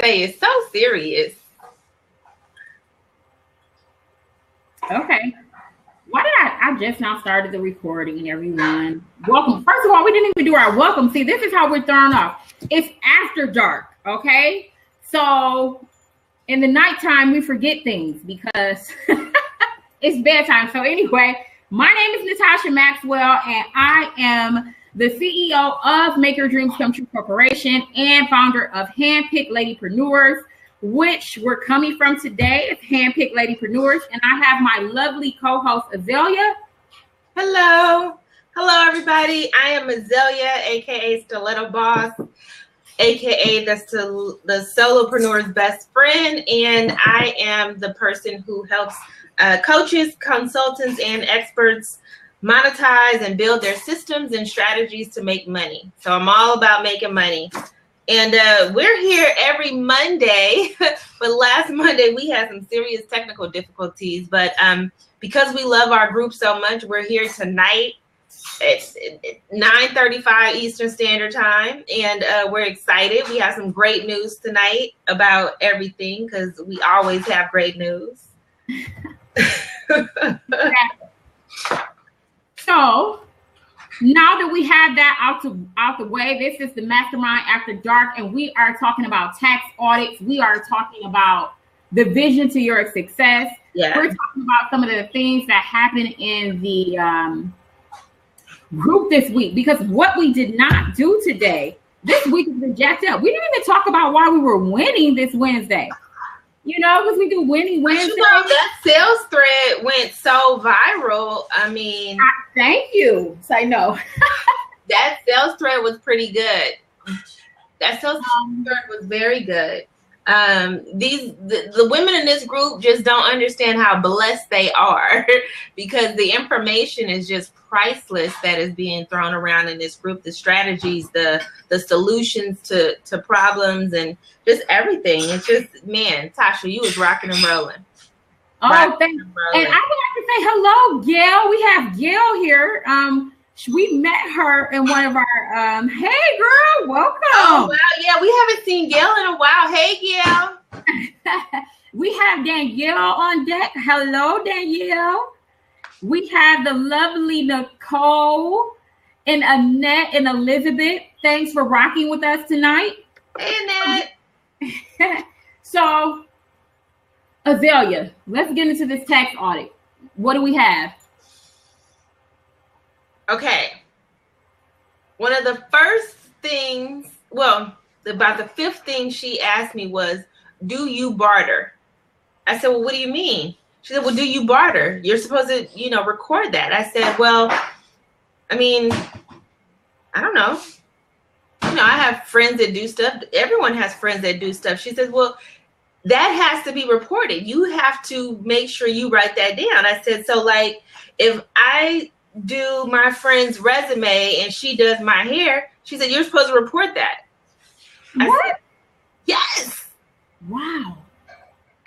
say is so serious. Okay. Why did I just now started the recording, everyone? Welcome. First of all, we didn't even do our welcome. See, this is how we're thrown off. It's after dark, okay? So in the nighttime, we forget things because it's bedtime. So anyway, my name is Natasha Maxwell, and I am the CEO of Make Your Dreams Come True Corporation and founder of HandPicked LadyPrenuers, which we're coming from today. It's HandPicked LadyPrenuers, and I have my lovely co-host Azalea. Hello. Hello, everybody. I am Azalea, aka Stiletto Boss, aka the solopreneur's best friend, and I am the person who helps coaches, consultants, and experts monetize and build their systems and strategies to make money. So I'm all about making money. And we're here every Monday, but last Monday we had some serious technical difficulties. But because we love our group so much, we're here tonight. It's 9:35 Eastern Standard Time, and we're excited. We have some great news tonight about everything because we always have great news. So now that we have that out the way, this is the Mastermind After Dark, and we are talking about tax audits. We are talking about the vision to your success. Yeah. We're talking about some of the things that happened in the group this week, because what we did not do today, this week has been jacked up. We didn't even talk about why we were winning this Wednesday. You know, because we do winning Wednesday. You know, that sales thread went so viral. I mean, thank you. Say no. That sales thread was pretty good. That sales thread was very good. The women in this group just don't understand how blessed they are because the information is just priceless that is being thrown around in this group. The strategies, the solutions to problems, and just everything. It's just, man, Tasha, you was rocking and rolling. Oh, thanks. And I would like to say hello, Gail. We have Gail here. We met her in one of our, hey girl, welcome. Oh, wow. Yeah, we haven't seen Gail in a while. Hey, Gail. We have Danielle on deck. Hello, Danielle. We have the lovely Nicole and Annette and Elizabeth. Thanks for rocking with us tonight. Hey, Annette. So, Azalea, let's get into this tax audit. What do we have? Okay. One of the first things, well, about the fifth thing she asked me was, do you barter? I said, well, what do you mean? She said, well, do you barter? You're supposed to, record that. I said, well, I mean, I don't know. I have friends that do stuff. Everyone has friends that do stuff. She says, well, that has to be reported. You have to make sure you write that down. I said, so like, if I do my friend's resume and she does my hair, she said, you're supposed to report that. What? I said, yes. Wow.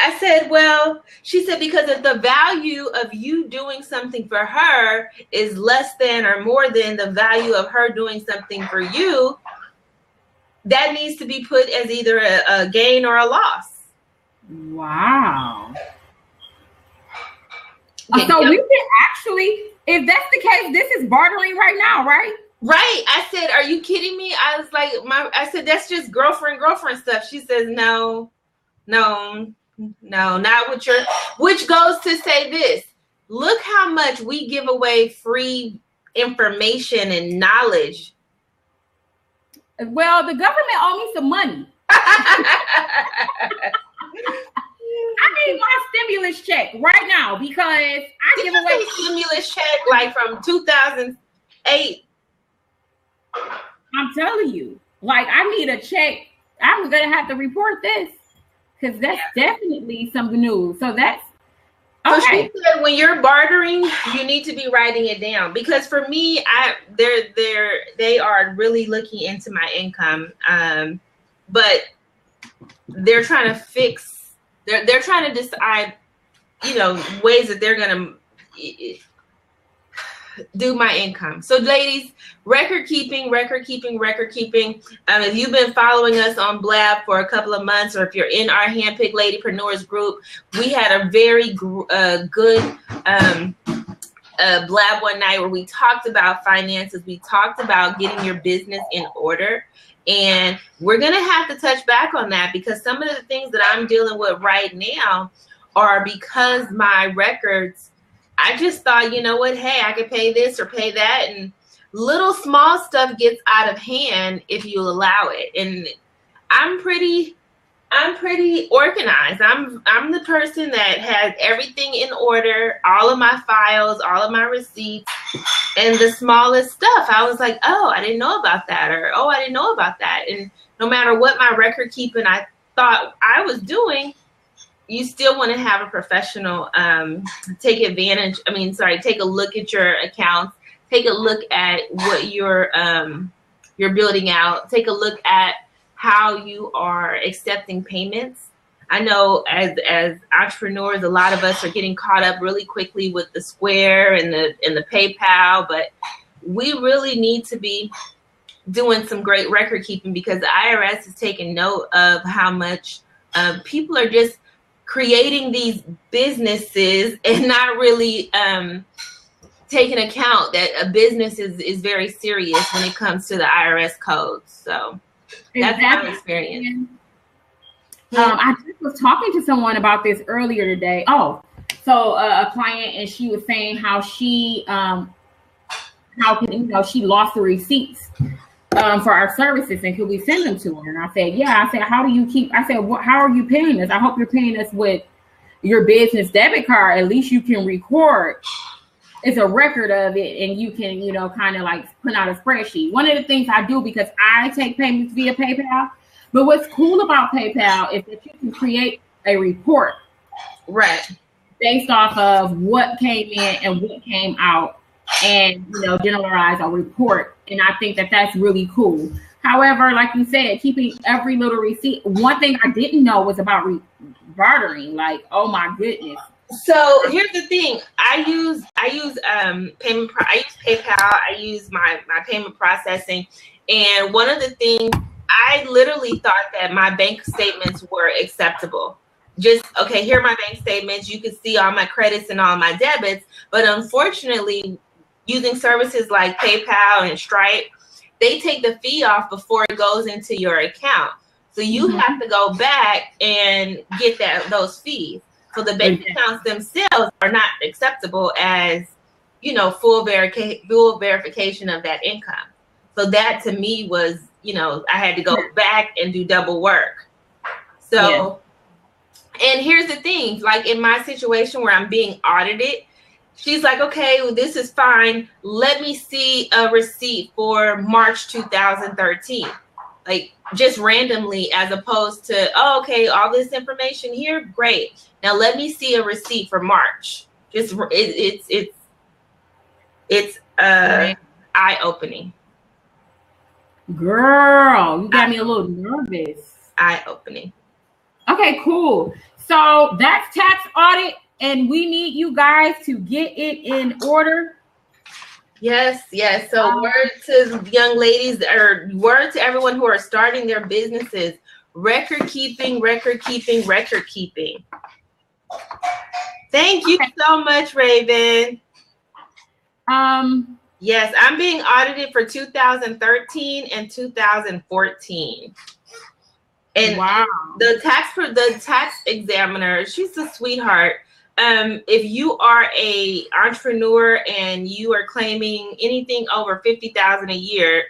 I said, well, she said, because of the value of you doing something for her is less than or more than the value of her doing something for you, that needs to be put as either a gain or a loss. Wow. So we can actually, if that's the case, this is bartering right now, right? Right. I said, are you kidding me? I was like, I said, that's just girlfriend stuff. She says, no, not with your, which goes to say this. Look how much we give away free information and knowledge. Well, the government owes me some money. I need my stimulus check right now because I give away stimulus check like from 2008. I'm telling you, like I need a check. I'm gonna have to report this because that's definitely some news. So that's okay. So she said when you're bartering, you need to be writing it down because for me, they are really looking into my income, but they're trying to fix. They're trying to decide, ways that they're gonna. do my income. So ladies, record keeping. If you've been following us on Blab for a couple of months, or if you're in our HandPicked LadyPrenuers group, we had a very good Blab one night where we talked about finances. We talked about getting your business in order. And we're going to have to touch back on that, because some of the things that I'm dealing with right now are because my records, I just thought, you know what, hey, I could pay this or pay that. And little small stuff gets out of hand if you allow it. And I'm pretty organized. I'm the person that has everything in order, all of my files, all of my receipts, and the smallest stuff. I was like, oh, I didn't know about that, or oh, I didn't know about that. And no matter what my record keeping I thought I was doing, you still want to have a professional take a look at your accounts, take a look at what you're building out, take a look at how you are accepting payments. I know as entrepreneurs, a lot of us are getting caught up really quickly with the Square and the PayPal, but we really need to be doing some great record keeping, because the IRS is taking note of how much people are just creating these businesses and not really taking account that a business is very serious when it comes to the IRS codes. So that's my experience. I just was talking to someone about this earlier today. A client, and she was saying how she she lost the receipts for our services, and could we send them to her? And I said, yeah. I said, how are you paying us? I hope you're paying us with your business debit card. At least you can record. It's a record of it, and you can, kind of like put out a spreadsheet. One of the things I do, because I take payments via PayPal, but what's cool about PayPal is that you can create a report, right, based off of what came in and what came out, and generalize a report. And I think that that's really cool. However, like you said, keeping every little receipt. One thing I didn't know was about bartering. Like, oh my goodness. So here's the thing. I use payment. I use PayPal. I use my payment processing. And one of the things, I literally thought that my bank statements were acceptable. Just, okay, here are my bank statements. You can see all my credits and all my debits. But unfortunately, using services like PayPal and Stripe, they take the fee off before it goes into your account. So you have to go back and get those fees. So the bank accounts themselves are not acceptable as, full verification of that income. So that to me was, I had to go back and do double work. So, And here's the thing, like in my situation where I'm being audited, she's like, okay, well, this is fine. Let me see a receipt for March 2013. Like just randomly, as opposed to, oh, okay, all this information here, great. Now let me see a receipt for March. Just it's eye-opening. Girl, you got me a little nervous. Eye-opening. Okay, cool. So that's tax audit, and we need you guys to get it in order. Yes. So word to young ladies, or word to everyone who are starting their businesses: record keeping. Thank you so much, Raven. Yes, I'm being audited for 2013 and 2014. And wow, the tax examiner, she's a sweetheart. If you are a entrepreneur and you are claiming anything over $50,000 a year,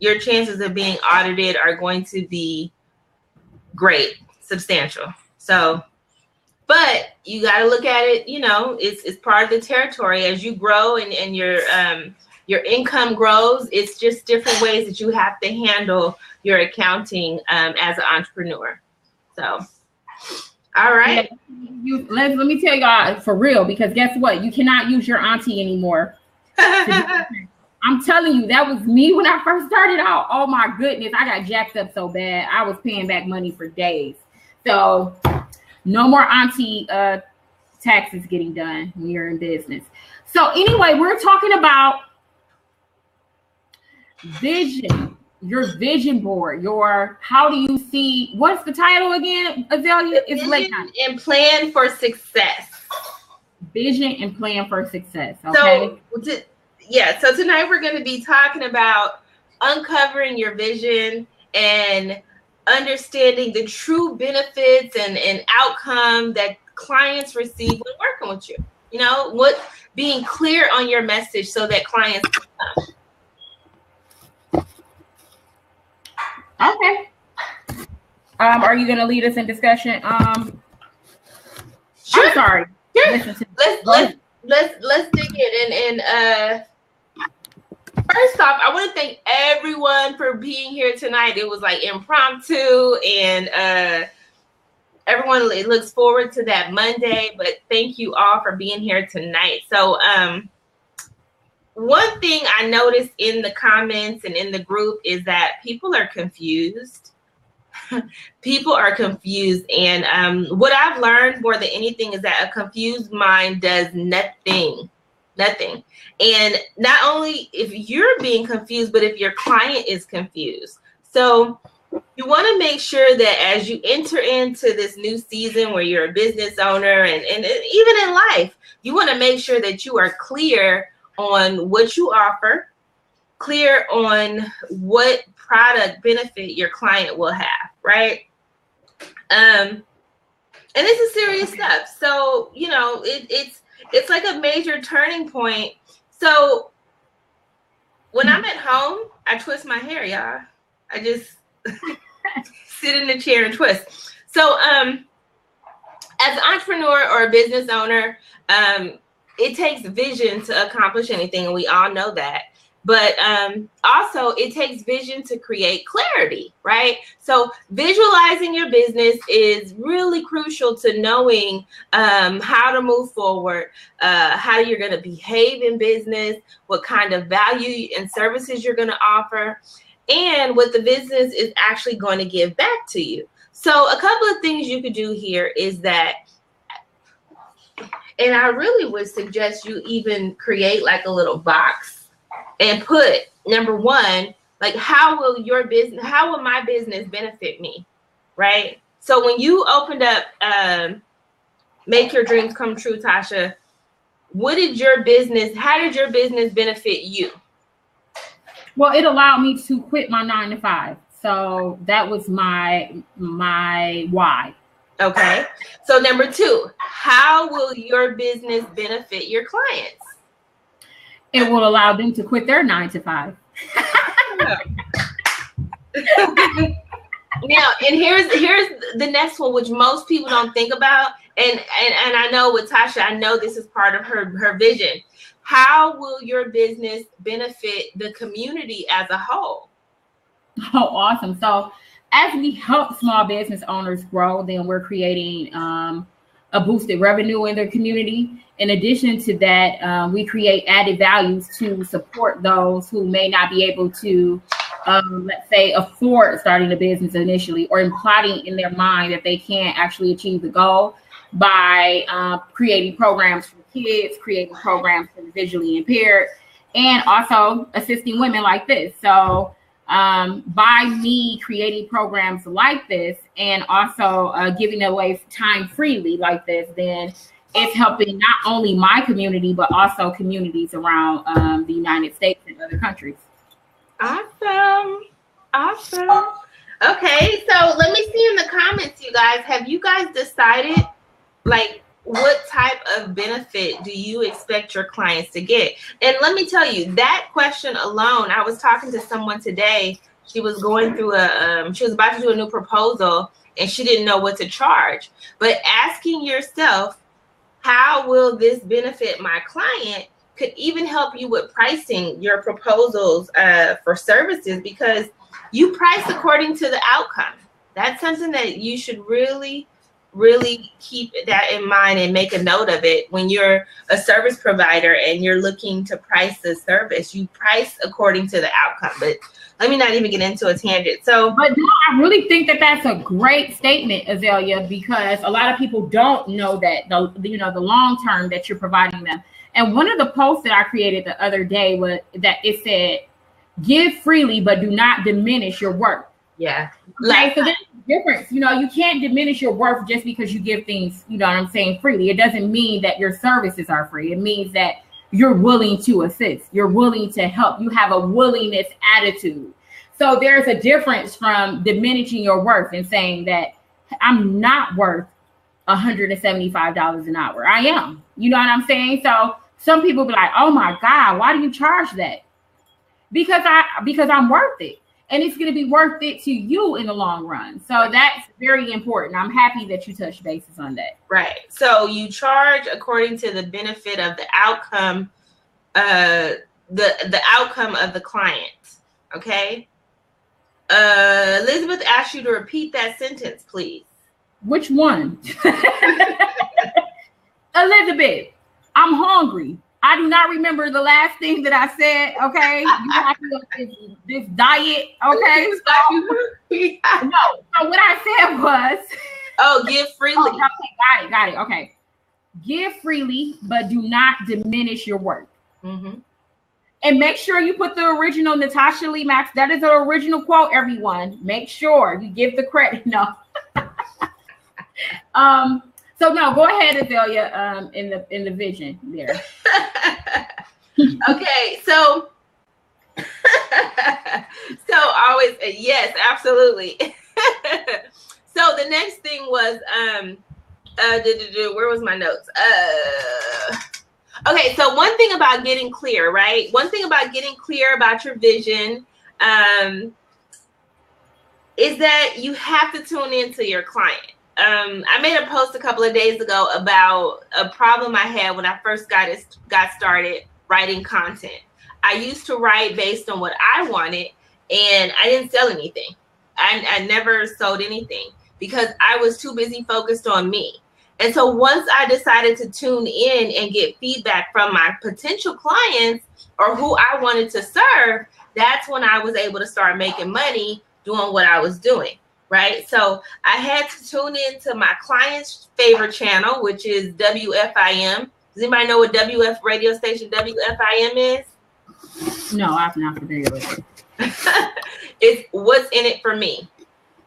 your chances of being audited are going to be great, substantial. So, but you got to look at it, it's part of the territory. As you grow and your income grows, it's just different ways that you have to handle your accounting as an entrepreneur. So, all right. Let me tell y'all for real, because guess what? You cannot use your auntie anymore. I'm telling you, that was me when I first started out. Oh my goodness, I got jacked up so bad. I was paying back money for days. So no more auntie taxes getting done when you're in business. So anyway, we're talking about vision, your vision board, your how do you see, what's the title again, Azalea? It's late night. And plan for success. Vision and plan for success. Okay. So tonight we're going to be talking about uncovering your vision and understanding the true benefits and outcome that clients receive when working with you. You know, being clear on your message so that clients can come. Okay. Are you going to lead us in discussion? Sure. I'm sorry. Sure. Let's dig in and first off, I want to thank everyone for being here tonight. It was like impromptu, and everyone looks forward to that Monday. But thank you all for being here tonight. So, one thing I noticed in the comments and in the group is that people are confused. People are confused, and what I've learned more than anything is that a confused mind does nothing. And not only if you're being confused, but if your client is confused. So you want to make sure that as you enter into this new season where you're a business owner and even in life, you want to make sure that you are clear on what you offer, clear on what product benefit your client will have, right? And this is serious stuff. So, you know, it's like a major turning point. So when I'm at home, I twist my hair, y'all. I just sit in the chair and twist. So as an entrepreneur or a business owner, it takes vision to accomplish anything, and we all know that. But also it takes vision to create clarity, right? So visualizing your business is really crucial to knowing how to move forward, how you're going to behave in business, what kind of value and services you're going to offer, and what the business is actually going to give back to you. So a couple of things you could do here is that, and I really would suggest you even create like a little box and put, number one, like how will my business benefit me, right? So when you opened up Make Your Dreams Come True, Tasha, how did your business benefit you? Well, it allowed me to quit my 9-to-5. So that was my why. Okay. So number two, how will your business benefit your clients? It will allow them to quit their 9-to-5. Now, and here's the next one, which most people don't think about, and I know with Tasha, I know this is part of her vision. How will your business benefit the community as a whole? Oh, awesome! So, as we help small business owners grow, then we're creating a boosted revenue in their community. In addition to that, we create added values to support those who may not be able to, let's say, afford starting a business initially, or imploding in their mind that they can't actually achieve the goal by creating programs for kids, creating programs for the visually impaired, and also assisting women like this. So by me creating programs like this and also giving away time freely like this, then it's helping not only my community, but also communities around the United States and other countries. Awesome. Okay, so let me see in the comments, you guys. Have you guys decided, like, what type of benefit do you expect your clients to get? And let me tell you, that question alone, I was talking to someone today. She was going through she was about to do a new proposal, and she didn't know what to charge. But asking yourself, how will this benefit my client, could even help you with pricing your proposals for services, because you price according to the outcome. That's something that you should really keep that in mind and make a note of it. When you're a service provider and you're looking to price the service, you price according to the outcome. But let me not even get into a tangent. So, but no, I really think that that's a great statement, Azalea, because a lot of people don't know that the long term that you're providing them. And one of the posts that I created the other day was that it said, give freely, but do not diminish your worth. Yeah. Okay, so there's a difference. You know, you can't diminish your worth just because you give things, you know what I'm saying, freely. It doesn't mean that your services are free. It means that you're willing to assist. You're willing to help. You have a willingness attitude. So there's a difference from diminishing your worth and saying that I'm not worth $175 an hour. I am. You know what I'm saying? So some people be like, oh my God, why do you charge that? Because I'm worth it. And it's going to be worth it to you in the long run. So that's very important. I'm happy that you touched bases on that. Right. So you charge according to the benefit of the outcome, the outcome of the client. Okay. Elizabeth asked you to repeat that sentence, please. Which one? Elizabeth, I'm hungry. I do not remember the last thing that I said. Okay, you have to this diet. Okay, no. So what I said was, give freely. Oh, okay, got it. Okay, give freely, but do not diminish your work. Mm-hmm. And make sure you put the original Natasha Lee-Maxwell. That is an original quote. Everyone, make sure you give the credit. No. So no, go ahead, Azalea, in the vision there. Okay, so always yes, absolutely. So the next thing was where was my notes? Okay, so one thing about getting clear, right? One thing about getting clear about your vision is that you have to tune into your client. I made a post a couple of days ago about a problem I had when I first got started writing content. I used to write based on what I wanted, and I didn't sell anything. I never sold anything because I was too busy focused on me. And so once I decided to tune in and get feedback from my potential clients or who I wanted to serve, that's when I was able to start making money doing what I was doing. Right. So I had to tune into my client's favorite channel, which is WFIM. Does anybody know what WF radio station WFIM is? No, I'm not familiar with it. It's what's in it for me.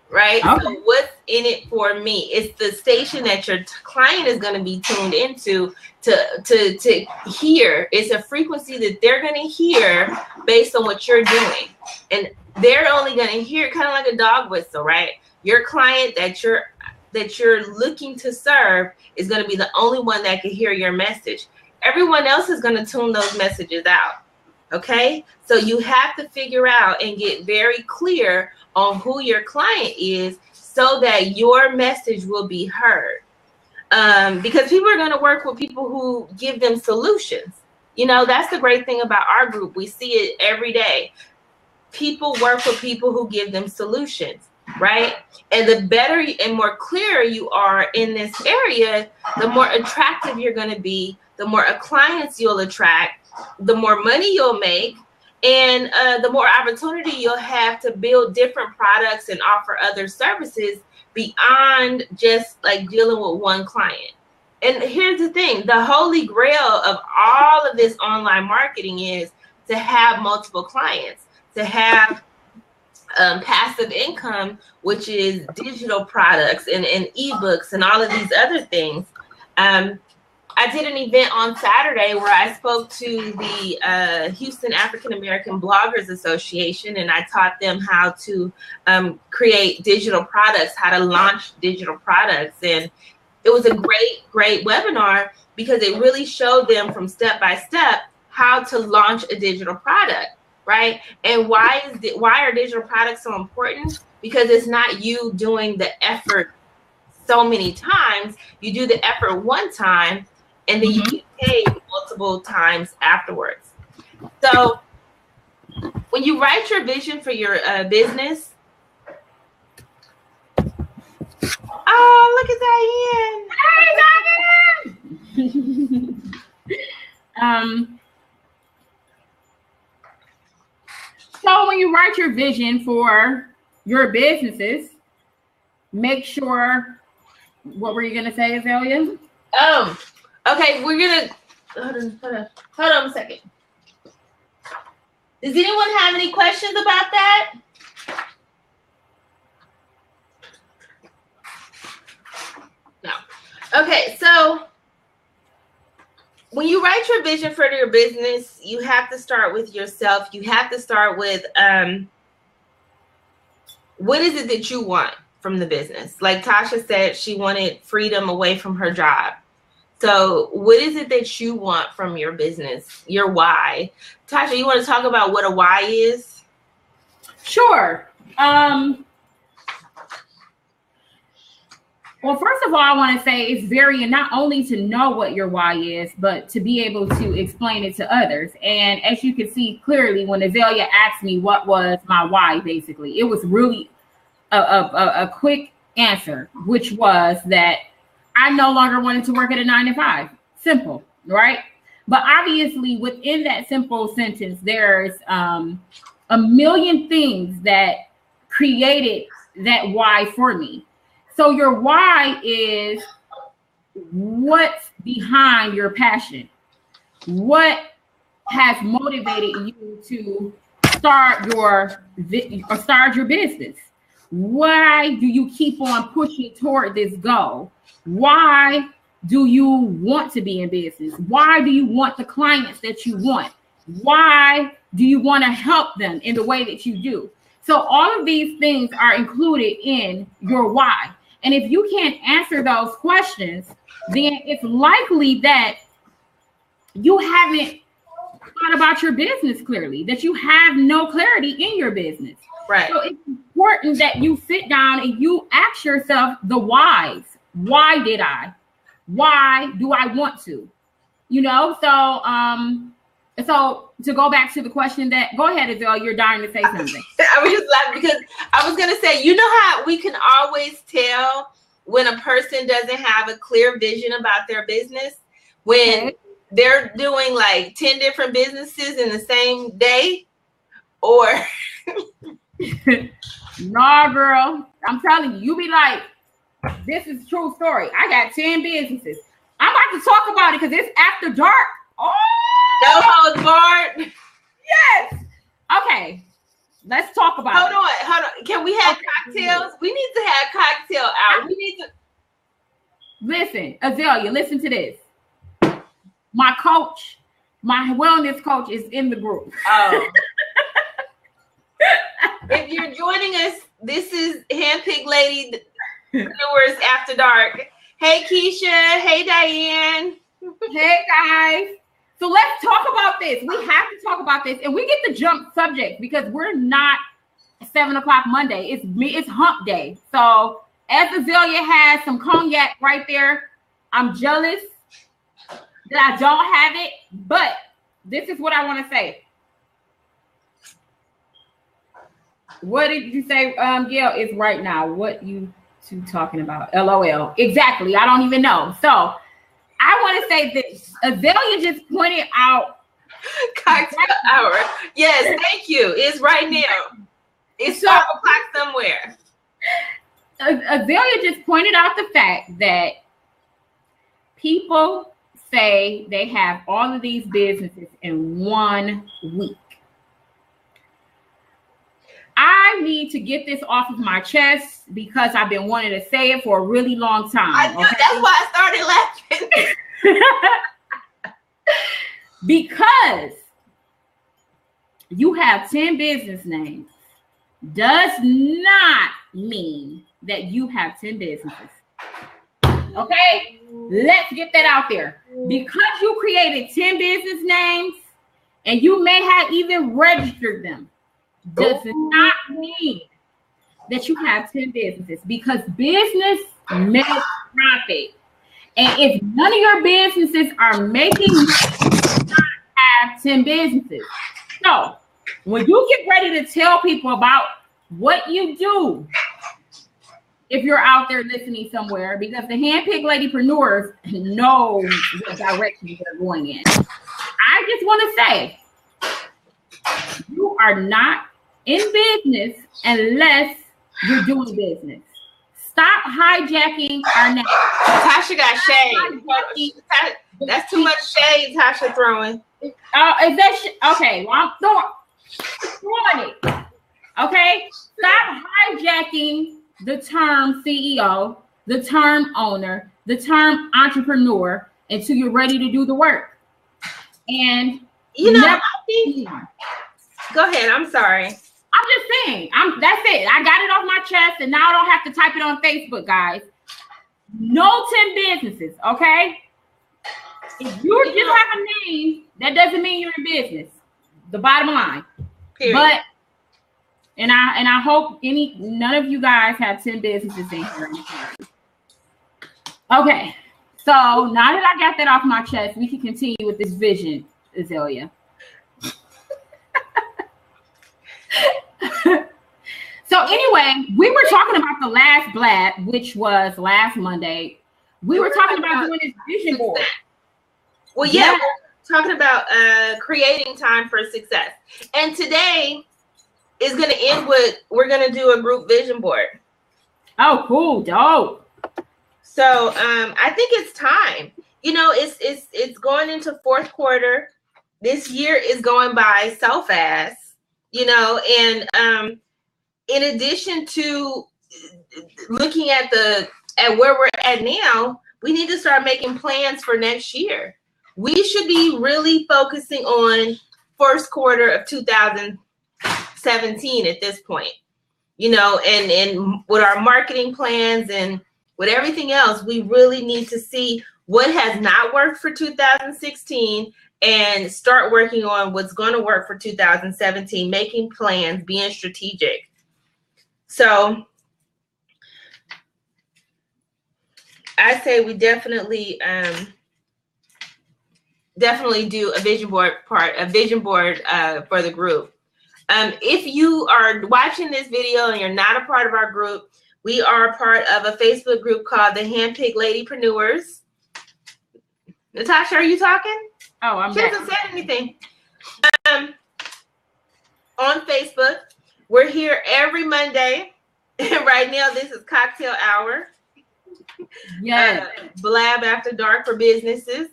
Right. Okay. So what's in it for me? It's the station that your client is going to be tuned into to hear. It's a frequency that they're going to hear based on what you're doing. And they're only going to hear kind of like a dog whistle, right? Your client that you're looking to serve is going to be the only one that can hear your message. Everyone else is going to tune those messages out. Okay. So you have to figure out and get very clear on who your client is so that your message will be heard. Because people are going to work with people who give them solutions. You know, that's the great thing about our group. We see it every day. People work with people who give them solutions, right? And the better and more clear you are in this area, the more attractive you're going to be, the more clients you'll attract, the more money you'll make, and the more opportunity you'll have to build different products and offer other services beyond just like dealing with one client. And here's the thing, the holy grail of all of this online marketing is to have multiple clients, to have passive income, which is digital products and ebooks and all of these other things. I did an event on Saturday where I spoke to the Houston African American Bloggers Association, and I taught them how to create digital products, how to launch digital products. And it was a great webinar because it really showed them from step by step how to launch a digital product, right? And why are digital products so important? Because it's not you doing the effort so many times. You do the effort one time, and then you get paid multiple times afterwards. So when you write your vision for your business, oh, look at Diane. Hey, so when you write your vision for your businesses, make sure, what were you going to say, Azalea? Okay, Hold on a second. Does anyone have any questions about that? No. Okay, so when you write your vision for your business, you have to start with yourself. You have to start with what is it that you want from the business? Like Tasha said, she wanted freedom away from her job. So what is it that you want from your business? Your why. Tasha, you want to talk about what a why is? Sure. Well, first of all, I want to say it's very, not only to know what your why is, but to be able to explain it to others. And as you can see clearly, when Azalea asked me what was my why, basically, it was really a quick answer, which was that I no longer wanted to work at a 9-to-5. Simple, right? But obviously, within that simple sentence, there's a million things that created that why for me. So your why is what's behind your passion. What has motivated you to start your business? Why do you keep on pushing toward this goal? Why do you want to be in business? Why do you want the clients that you want? Why do you want to help them in the way that you do? So all of these things are included in your why. And if you can't answer those questions, then it's likely that you haven't thought about your business clearly, that you have no clarity in your business. Right. So it's important that you sit down and you ask yourself the whys. Why did I? Why do I want to? You know, so to go back to the question that, go ahead, Adele, you're dying to say something. I was just laughing because I was going to say, you know how we can always tell when a person doesn't have a clear vision about their business? When they're doing like 10 different businesses in the same day? Or... Nah, girl, I'm telling you, you be like, this is a true story. I got 10 businesses. I'm about to talk about it because it's after dark. Oh, no holds barred. Yes. Okay. Let's talk about it. Hold on. Can we have cocktails? We need to have cocktail hour. We need to listen, Azalea, listen to this. My coach, my wellness coach is in the group. Oh. If you're joining us, this is HandPicked LadyPrenuers After Dark. Hey, Keisha. Hey, Diane. Hey, guys. So let's talk about this. We have to talk about this, and we get to jump subject because we're not 7 o'clock Monday. It's hump day. So as Azalea has some cognac right there, I'm jealous that I don't have it, but this is what I want to say. What did you say, Gail? Is right now. What you two talking about? LOL. Exactly. I don't even know. So I want to say this. Azalea just pointed out cocktail hour. Yes, thank you. It's right now. It's 12 o'clock somewhere. Azalea just pointed out the fact that people say they have all of these businesses in 1 week. I need to get this off of my chest because I've been wanting to say it for a really long time. I knew, that's why I started laughing. Because you have 10 business names does not mean that you have 10 businesses. Okay? Let's get that out there. Because you created 10 business names and you may have even registered them, does not mean that you have 10 businesses, because business makes profit. And if none of your businesses are making, you not have 10 businesses. So when you get ready to tell people about what you do, if you're out there listening somewhere, because the HandPicked LadyPreneurs know what direction they're going in. I just want to say, you are not in business unless you're doing business. Stop hijacking our name. Tasha got shade. That's too much shade Tasha throwing. Is that okay? Well, I'm throwing it. Okay? Stop hijacking the term CEO, the term owner, the term entrepreneur until you're ready to do the work. And I think. Go ahead. I'm sorry. I'm just saying. That's it. I got it off my chest, and now I don't have to type it on Facebook, guys. No 10 businesses, okay? If you just have a name, that doesn't mean you're in business. The bottom line. Period. But and I hope none of you guys have 10 businesses in here. Okay. So now that I got that off my chest, we can continue with this vision, Azalea. So anyway, we were talking about the last blab, which was last Monday. We were talking about doing this vision board. Well, yeah, we're talking about creating time for success. And today is going to end with, we're going to do a group vision board. Oh, cool. Dope. So I think it's time. It's going into fourth quarter. This year is going by so fast, and in addition to looking at where we're at now, we need to start making plans for next year. We should be really focusing on first quarter of 2017 at this point, and with our marketing plans and with everything else, we really need to see what has not worked for 2016 and start working on what's going to work for 2017, making plans, being strategic. So I say we definitely do a vision board for the group. If you are watching this video and you're not a part of our group, we are a part of a Facebook group called the HandPicked LadyPrenuers. Natasha, are you talking? Oh, I'm She hasn't said anything. On Facebook, we're here every Monday. And right now, this is cocktail hour. Yeah. Blab after dark for businesses.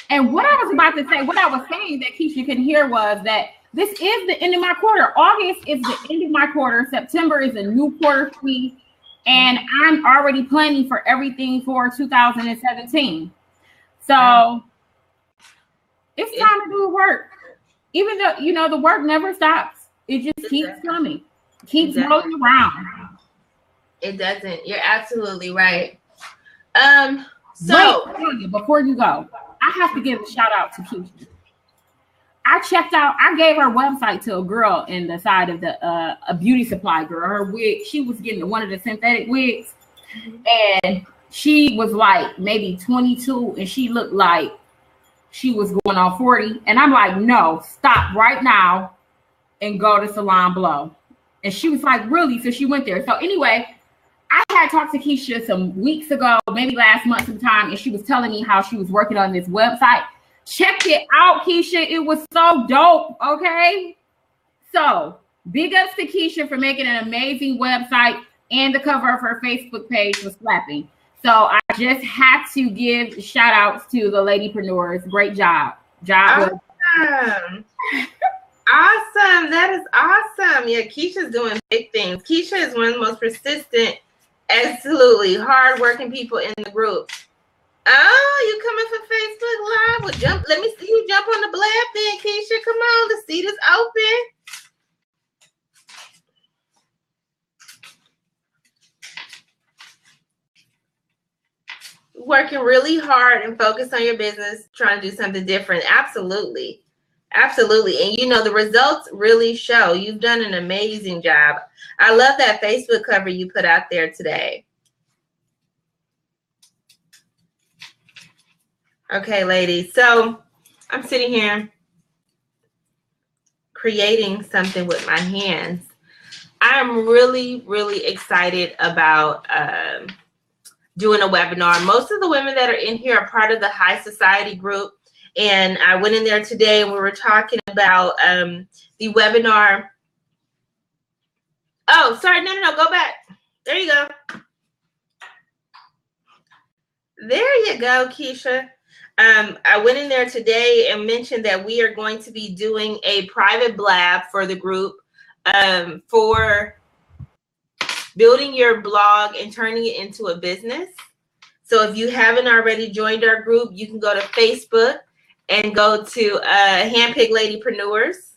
And what I was about to say, what I was saying that Keisha couldn't hear was that this is the end of my quarter. August is the end of my quarter. September is a new quarter for me. And I'm already planning for everything for 2017. So it's time to do the work. Even though, the work never stops. It just keeps coming. Keeps rolling around. It doesn't. You're absolutely right. So wait, before you go, I have to give a shout out to Keisha. I gave her website to a girl in the side of a beauty supply girl. Her wig, she was getting one of the synthetic wigs, and she was like maybe 22, and she looked like she was going on 40. And I'm like, no, stop right now and go to Salon Blow. And she was like, really? So she went there. So anyway, I had talked to Keisha some weeks ago, maybe last month sometime, and she was telling me how she was working on this website. Check it out, Keisha. It was so dope, okay? So big ups to Keisha for making an amazing website, and the cover of her Facebook page was slapping. So I just had to give shout outs to the LadyPreneurs. Great job. Awesome. Awesome. That is awesome. Yeah, Keisha's doing big things. Keisha is one of the most persistent, absolutely hardworking people in the group. Oh, you coming for Facebook Live? Well, let me see you jump on the blab then, Keisha. Come on, the seat is open. Working really hard and focus on your business, trying to do something different. Absolutely. Absolutely. And the results really show. You've done an amazing job. I love that Facebook cover you put out there today. Okay, ladies. So I'm sitting here creating something with my hands. I'm really, really excited about doing a webinar. Most of the women that are in here are part of the High Society group. And I went in there today and we were talking about the webinar. Oh, sorry. No, go back. There you go. There you go, Keisha. I went in there today and mentioned that we are going to be doing a private blab for the group for building your blog and turning it into a business. So if you haven't already joined our group, you can go to Facebook and go to HandPicked LadyPrenuers.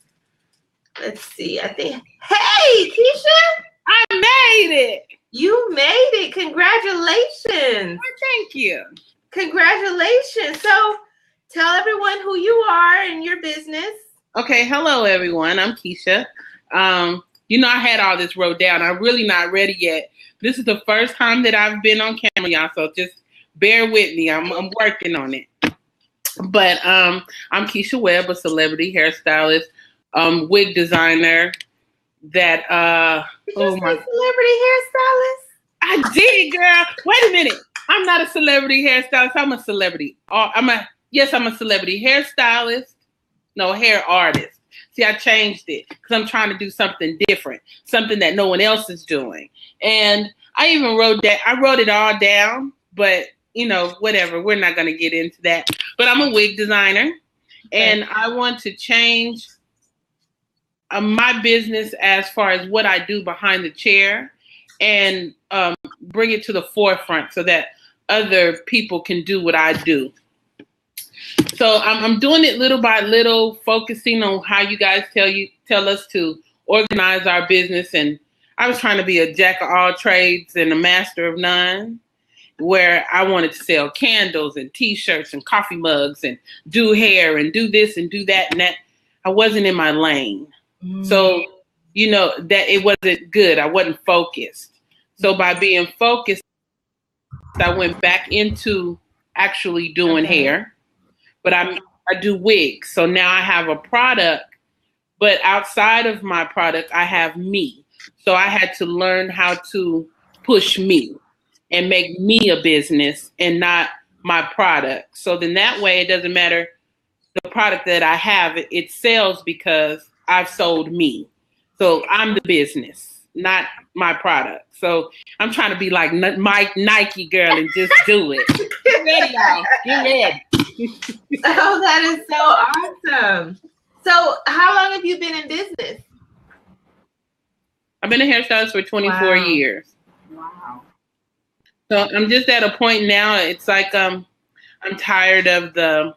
Let's see. I think. Hey, Keisha, I made it. You made it. Congratulations. Well, thank you. Congratulations. So tell everyone who you are and your business. Okay. Hello, everyone. I'm Keisha. I had all this wrote down. I'm really not ready yet. This is the first time that I've been on camera, y'all. So just bear with me. I'm working on it. But I'm Keisha Webb, a celebrity hairstylist, wig designer. Did you say celebrity hairstylist? I did, girl. Wait a minute. I'm not a celebrity hairstylist. I'm a celebrity. I'm a celebrity hairstylist. No, hair artist. See, I changed it because I'm trying to do something different, something that no one else is doing. And I even wrote it all down, but whatever. We're not going to get into that. But I'm a wig designer, and I want to change my business as far as what I do behind the chair and bring it to the forefront so that other people can do what I do. So I'm doing it little by little, focusing on how you guys tell us to organize our business. And I was trying to be a jack of all trades and a master of none, where I wanted to sell candles and T-shirts and coffee mugs and do hair and do this and do that and that. I wasn't in my lane. So, that it wasn't good. I wasn't focused. So by being focused, I went back into actually doing hair, but I do wigs. So now I have a product, but outside of my product, I have me. So I had to learn how to push me and make me a business and not my product. So then that way, it doesn't matter the product that I have, it sells because I've sold me. So I'm the business, not my product. So I'm trying to be like Nike girl and just do it. Get ready, y'all. Get ready. Oh, that is so awesome. So how long have you been in business? I've been a hairstylist for 24 years. Wow. So I'm just at a point now. It's like I'm tired of the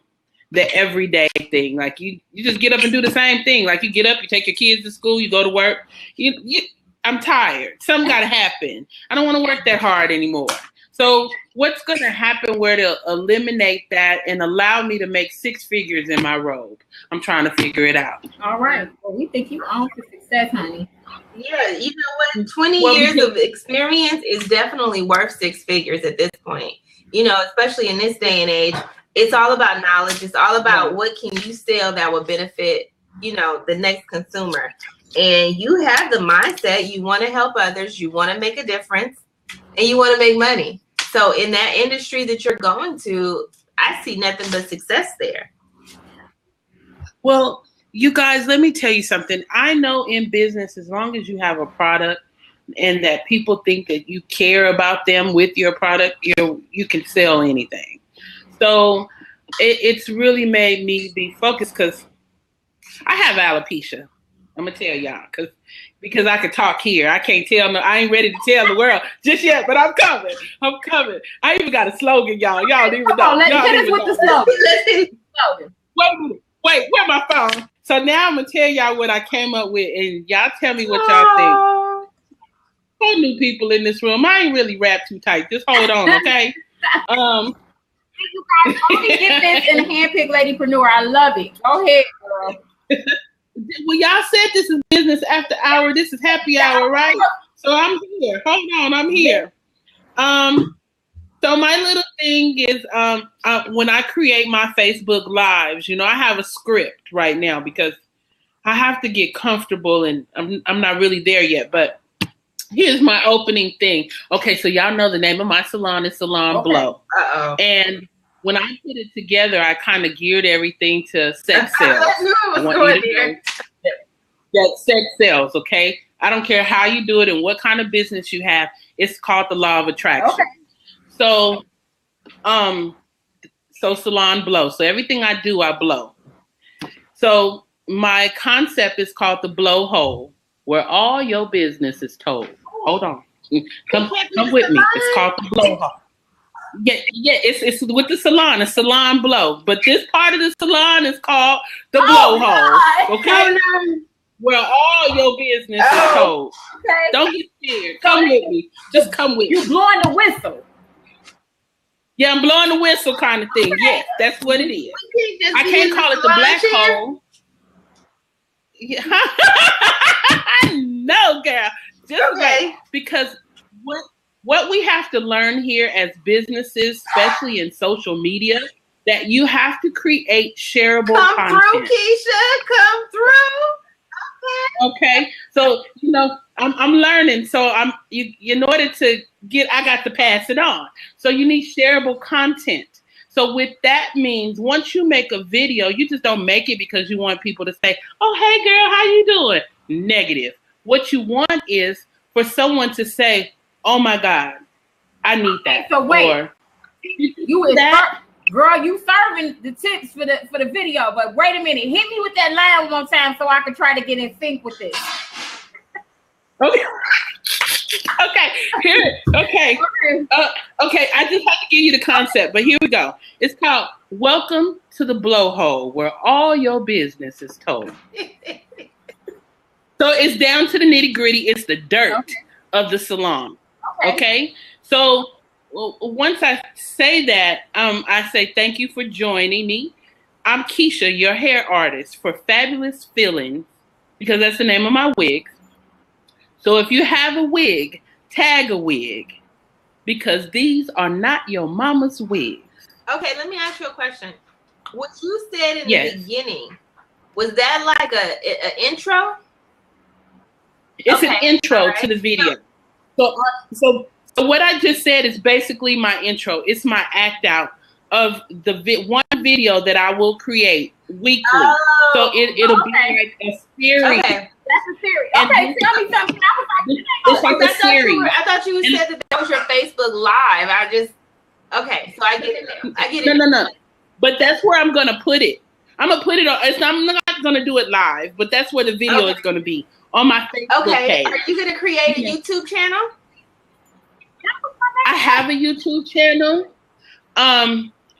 everyday thing. Like you just get up and do the same thing. Like you get up, you take your kids to school, you go to work. I'm tired. Something got to happen. I don't want to work that hard anymore. So what's going to happen where to eliminate that and allow me to make 6 figures in my robe? I'm trying to figure it out. All right. Well, we think you own for success, honey. Yeah, you know what? 20 years of experience is definitely worth 6 figures at this point. Especially in this day and age. It's all about knowledge. It's all about what can you sell that will benefit, the next consumer. And you have the mindset. You want to help others. You want to make a difference. And you want to make money. So in that industry that you're going to, I see nothing but success there. Well, you guys, let me tell you something. I know in business, as long as you have a product and that people think that you care about them with your product, you can sell anything. So it's really made me be focused because I have alopecia. I'm gonna tell y'all because I can talk here. I can't tell. I ain't ready to tell the world just yet, but I'm coming. I even got a slogan, y'all. Y'all don't even know. Hit us with the slogan. Wait a minute. Wait, where's my phone? So now I'm gonna tell y'all what I came up with, and y'all tell me what y'all think. For new people in this room, I ain't really wrapped too tight. Just hold on, okay? You guys only get this in HandPicked LadyPreneur. I love it. Go ahead, girl. Well, y'all said this is business after hour. This is happy hour, right? So I'm here. Hold on, I'm here. So my little thing is when I create my Facebook lives, I have a script right now because I have to get comfortable, and I'm not really there yet. But here's my opening thing. Okay, so y'all know the name of my salon is Salon Blow. Uh-oh. And when I put it together, I kind of geared everything to sex sales. I knew it was going there. That sex sells, okay? I don't care how you do it and what kind of business you have. It's called the law of attraction. Okay. So, salon blow. So everything I do, I blow. So my concept is called the blow hole, where all your business is told. Hold on. Come with me. It's called the blow hole. Yeah, it's with the salon, a salon blow. But this part of the salon is called the blow hole. Okay? Where all your business is told. Okay. Don't get scared. Come with me. Just come with me. You're blowing the whistle. Yeah, I'm blowing the whistle kind of thing. Okay. Yes, that's what it is. I can't call it the black hole. Yeah. No, girl. Just okay. Because what we have to learn here as businesses, especially in social media, that you have to create shareable content. Come through, Keisha. Come through. Okay. So, I'm learning. So in order to I got to pass it on. So you need shareable content. So with that means once you make a video, you just don't make it because you want people to say, oh, hey girl, how you doing? Negative. What you want is for someone to say, oh my God, I need that. So wait, girl, you serving the tips for the video, but wait a minute, hit me with that line one more time so I can try to get in sync with this. Okay. Okay. I just have to give you the concept, but here we go. It's called Welcome to the Blowhole, where all your business is told. So it's down to the nitty gritty. It's the dirt of the salon. Okay. So once I say that, I say thank you for joining me. I'm Keisha, your hair artist for Fabulous Feelings, because that's the name of my wig. So if you have a wig, tag a wig, because these are not your mama's wigs. Okay, let me ask you a question. What you said in the beginning, was that like an intro? It's an intro to the video. So what I just said is basically my intro. It's my act out of the one video that I will create weekly. Oh, so it'll be like a series. Okay. That's a series. Okay, tell me something. It's like a series. I thought you said that was your Facebook Live. So I get it now. I get it. No. But that's where I'm gonna put it. I'm gonna put it on. I'm not gonna do it live, but that's where the video is gonna be on my Facebook page. Are you gonna create a YouTube channel? I have a YouTube channel.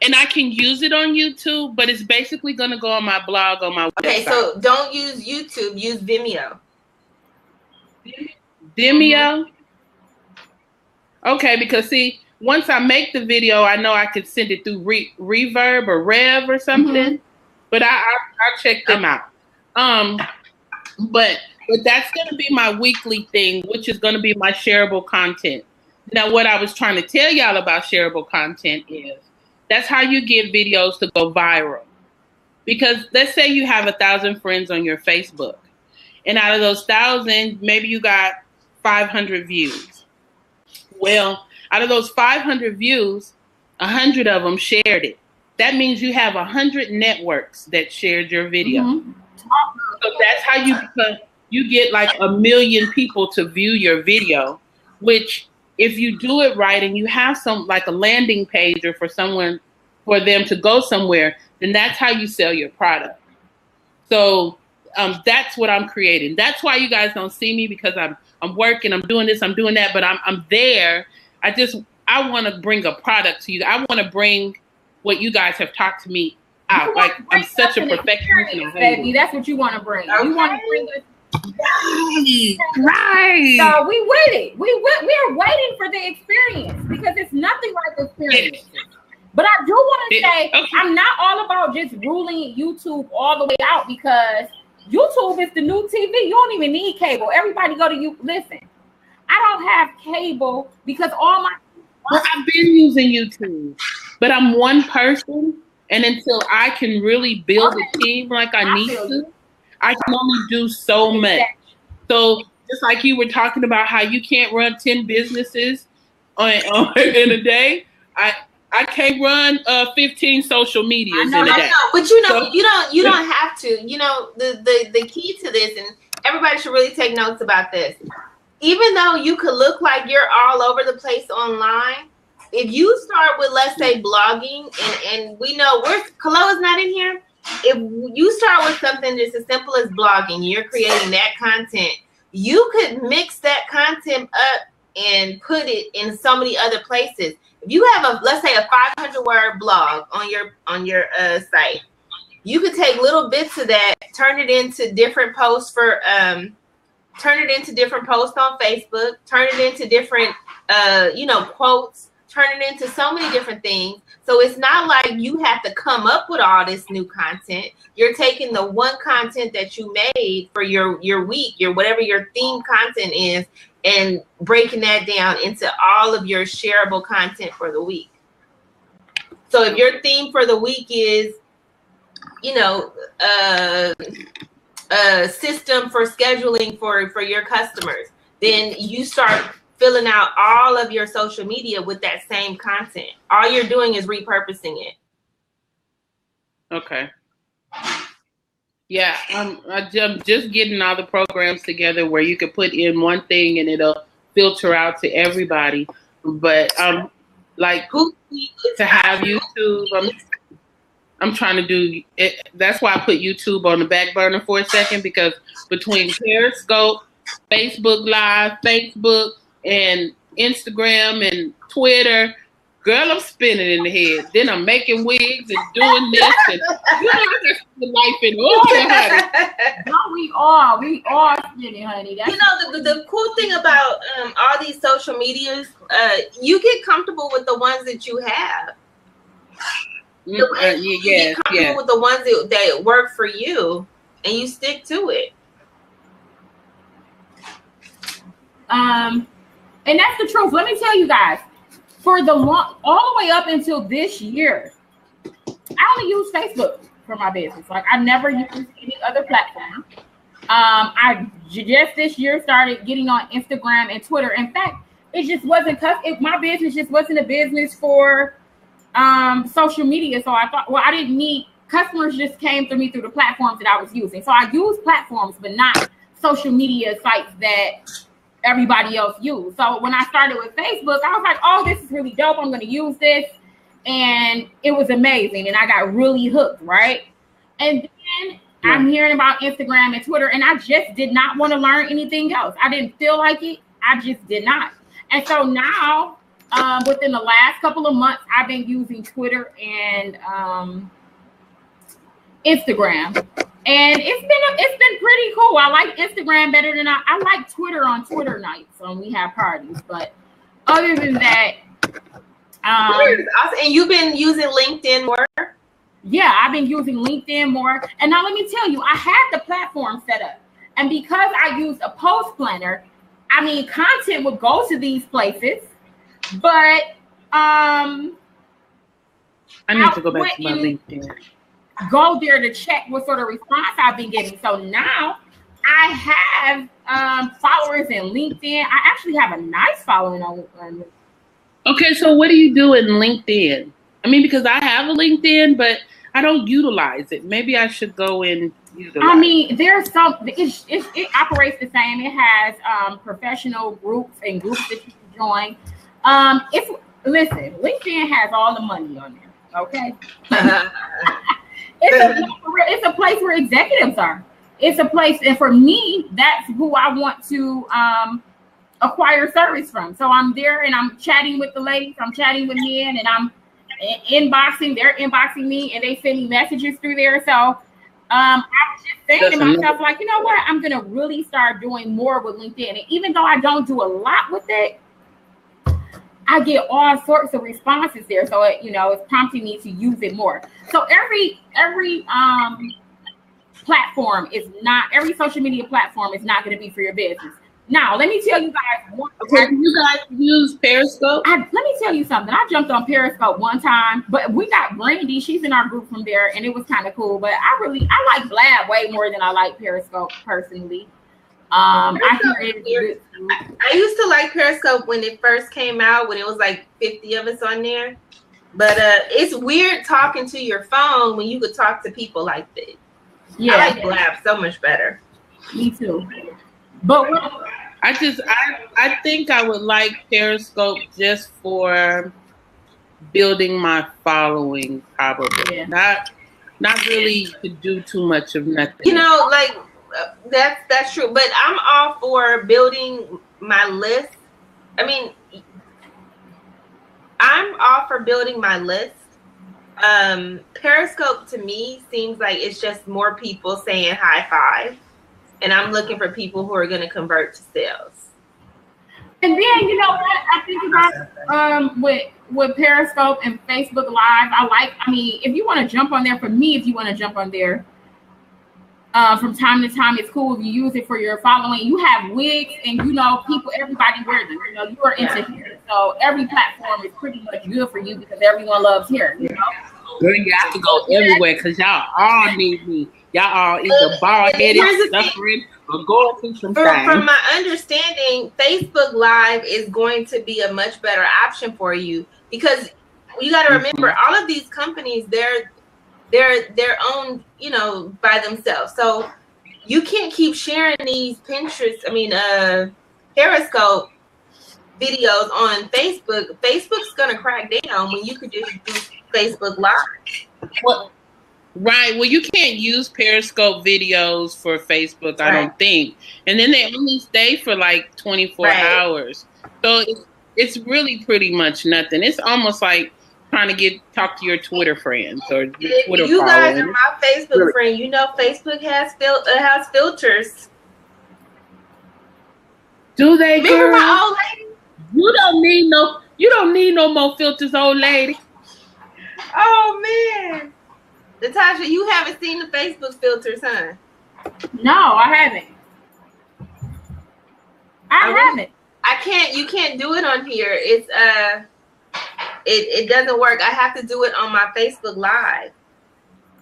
And I can use it on YouTube, but it's basically going to go on my blog, on my website. Okay, so don't use YouTube. Use Vimeo. Vimeo? Okay, because see, once I make the video, I know I could send it through Reverb or Rev or something. But I'll check them out. But that's going to be my weekly thing, which is going to be my shareable content. Now, what I was trying to tell y'all about shareable content is that's how you get videos to go viral. Because let's say you have 1,000 friends on your Facebook. And out of those 1,000, maybe you got 500 views. Well, out of those 500 views, 100 of them shared it. That means you have 100 networks that shared your video. So that's how you get like 1 million people to view your video, which if you do it right and you have some like a landing page or for them to go somewhere, then that's how you sell your product. So that's what I'm creating. That's why you guys don't see me, because I'm working, I'm doing this, I'm doing that, but I'm there. I want to bring a product to you. I want to bring what you guys have talked to me out. Like I'm such a perfectionist. Baby, that's what you want to bring. Okay. You want to bring us. Right. So we with it. We're waiting for the experience, because it's nothing like experience. But I do want to say, I'm not all about just ruling YouTube all the way out, because YouTube is the new TV. You don't even need cable. Everybody go to you. Listen, I don't have cable because all my. Well, I've been using YouTube, but I'm one person, and until I can really build a team like I need to, I can only do so much. So just like you were talking about how you can't run 10 businesses in a day, I can't run 15 social medias in a day. But you don't have to. The key to this, and everybody should really take notes about this. Even though you could look like you're all over the place online, if you start with, let's say, blogging, and we know Kaloa's not in here. If you start with something just as simple as blogging, you're creating that content, you could mix that content up and put it in so many other places. If you have let's say a 500-word blog on your site, you could take little bits of that, turn it into different posts turn it into different posts on Facebook, turn it into different quotes, turn it into so many different things. So it's not like you have to come up with all this new content. You're taking the one content that you made for your week, whatever your theme content is, and breaking that down into all of your shareable content for the week. So if your theme for the week is, a system for scheduling for your customers, then you start filling out all of your social media with that same content. All you're doing is repurposing it. Okay. Yeah, I'm just getting all the programs together where you can put in one thing and it'll filter out to everybody. But like to have YouTube, I'm trying to do it. That's why I put YouTube on the back burner for a second, because between Periscope, Facebook Live, Facebook, and Instagram and Twitter, girl, I'm spinning in the head. Then I'm making wigs and doing this, and that's the life in order, honey. No, we all spinning, honey. That's the cool thing about all these social medias, you get comfortable with the ones that you have. You get comfortable with the ones that work for you, and you stick to it. And that's the truth. Let me tell you guys, for all the way up until this year, I only use Facebook for my business. Like, I never used any other platform. I just this year started getting on Instagram and Twitter. In fact, it just wasn't my business just wasn't a business for social media. So I thought, well, I didn't need customers, just came through me through the platforms that I was using. So I use platforms, but not social media sites that everybody else used. So when I started with Facebook, I was like, oh, this is really dope. I'm going to use this. And it was amazing. And I got really hooked, right? And then I'm hearing about Instagram and Twitter, and I just did not want to learn anything else. I didn't feel like it. I just did not. And so now, within the last couple of months, I've been using Twitter and Instagram, and it's been pretty cool. I like Instagram better than I like Twitter on Twitter nights when we have parties. But other than that, and you've been using LinkedIn more. Yeah, I've been using LinkedIn more. And now let me tell you, I had the platform set up, and because I used a post planner, I mean, content would go to these places. But I need to go back to my LinkedIn. Go there to check what sort of response I've been getting. So now I have followers in LinkedIn. I actually have a nice following on LinkedIn. Okay, so what do you do in LinkedIn? I mean, because I have a LinkedIn, but I don't utilize it. Maybe I should go and utilize it. I mean, there's it operates the same. It has professional groups and groups that you can join. Listen, LinkedIn has all the money on there. Okay. It's a place where executives are. It's a place, and for me, that's who I want to acquire service from. So I'm there and I'm chatting with the ladies, I'm chatting with men, and I'm inboxing, they're inboxing me, and they send me messages through there. So I was just saying to myself, like, you know what, I'm gonna really start doing more with LinkedIn. And even though I don't do a lot with it, I get all sorts of responses there. So it's prompting me to use it more. So every platform is not, every social media platform is not going to be for your business. Now, let me tell you guys. Okay, you guys use Periscope? Let me tell you something. I jumped on Periscope one time, but we got Brandy. She's in our group from there, and it was kind of cool. But I like Blab way more than I like Periscope personally. I used to like Periscope when it first came out, when it was like 50 of us on there. But it's weird talking to your phone when you could talk to people like this. Yeah, I like Blab so much better. Me too. But what, I think I would like Periscope just for building my following, probably. Yeah. Not really to do too much of nothing. You know, like that's true. But I'm all for building my list. I mean, I'm all for building my list. Periscope to me seems like it's just more people saying high five, and I'm looking for people who are going to convert to sales. And then you know what I think about with Periscope and Facebook Live. I mean, if you want to jump on there, for me, if you want to jump on there from time to time, it's cool if you use it for your following. You have wigs, and you know everybody wears them. You know, you are into hair, so every platform is pretty much good for you because everyone loves hair. You know, girl, you have to go everywhere because y'all all need me. Y'all all either bald headed, suffering, or going through some things. From my understanding, Facebook Live is going to be a much better option for you because you got to remember all of these companies, they're owned, you know, by themselves. So you can't keep sharing these Periscope videos on Facebook. Facebook's gonna crack down when you could just do Facebook Live. Right. Well, you can't use Periscope videos for Facebook, I don't think. And then they only stay for like 24 hours. So it's really pretty much nothing. It's almost like trying to talk to your Twitter friends or your Twitter you guys followers. are my Facebook friend. You know Facebook has filters. Do they? Remember girl? my old lady? You don't need no more filters, old lady. Oh man. Natasha, you haven't seen the Facebook filters, huh? No, I haven't. You can't do it on here. It's it doesn't work. I have to do it on my Facebook Live.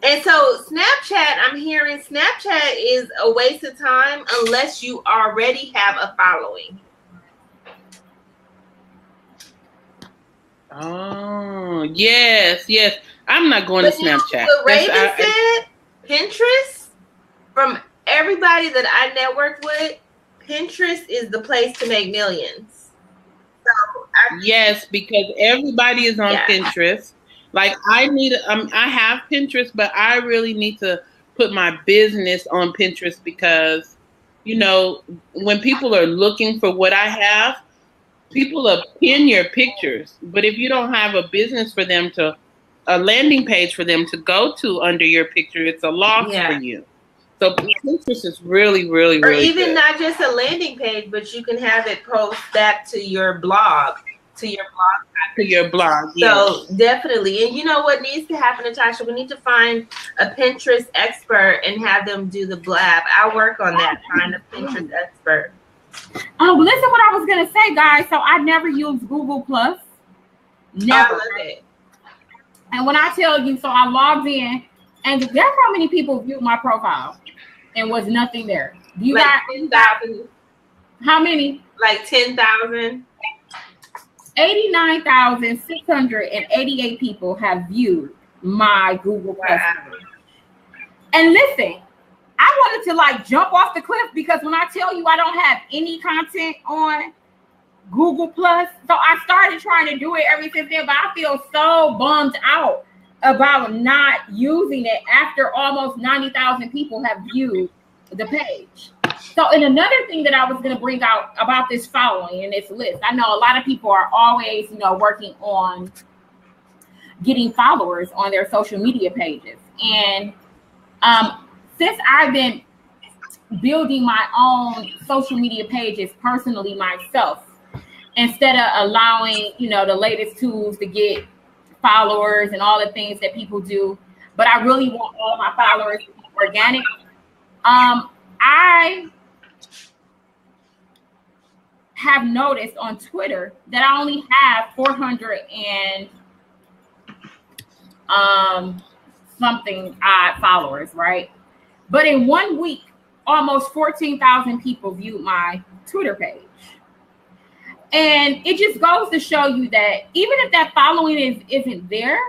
And so Snapchat, I'm hearing Snapchat is a waste of time unless you already have a following. Oh, yes. I'm not going to Snapchat. What Raven said, Pinterest, from everybody that I network with, Pinterest is the place to make millions. So yes, because everybody is on Pinterest. Like I have Pinterest, but I really need to put my business on Pinterest because, you know, when people are looking for what I have, people will pin your pictures. But if you don't have a business for them a landing page for them to go to under your picture, it's a loss for you. So Pinterest is really, really, really even good. not just a landing page, but you can have it post back to your blog. So definitely. And you know what needs to happen, Natasha? We need to find a Pinterest expert and have them do the blab. I'll work on that. Find a Pinterest expert. Oh, listen what I was going to say, guys. So I never use Google Plus. Never. I love it. And when I tell you, so I logged in, and guess how many people viewed my profile and was nothing there? You like got 10,000. How many? Like 10,000. 89,688 people have viewed my Google Plus. And listen, I wanted to like jump off the cliff because when I tell you I don't have any content on Google Plus, so I started trying to do it every since then, but I feel so bummed out about not using it after almost 90,000 people have viewed the page. So, and another thing that I was going to bring out about this following and this list, I know a lot of people are always, working on getting followers on their social media pages. And since I've been building my own social media pages personally myself, instead of allowing, the latest tools to get followers and all the things that people do, but I really want all my followers to be organic. I have noticed on Twitter that I only have 400 and something odd followers, right? But in 1 week, almost 14,000 people viewed my Twitter page. And it just goes to show you that even if that following isn't there,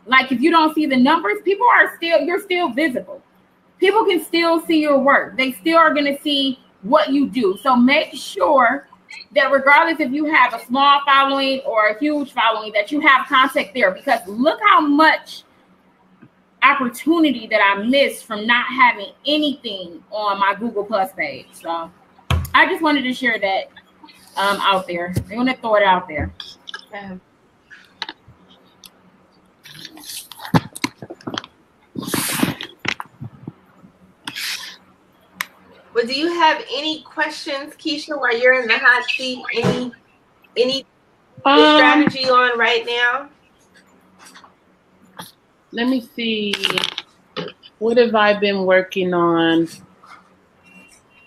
like if you don't see the numbers, you're still visible. people can still see your work. They still are going to see what you do. So make sure that regardless if you have a small following or a huge following, that you have content there, because look how much opportunity that I missed from not having anything on my Google Plus page. So I just wanted to share that out there. I'm going to throw it out there. Yeah. Well, do you have any questions, Keisha, while you're in the hot seat? Any strategy on right now? Let me see. What have I been working on?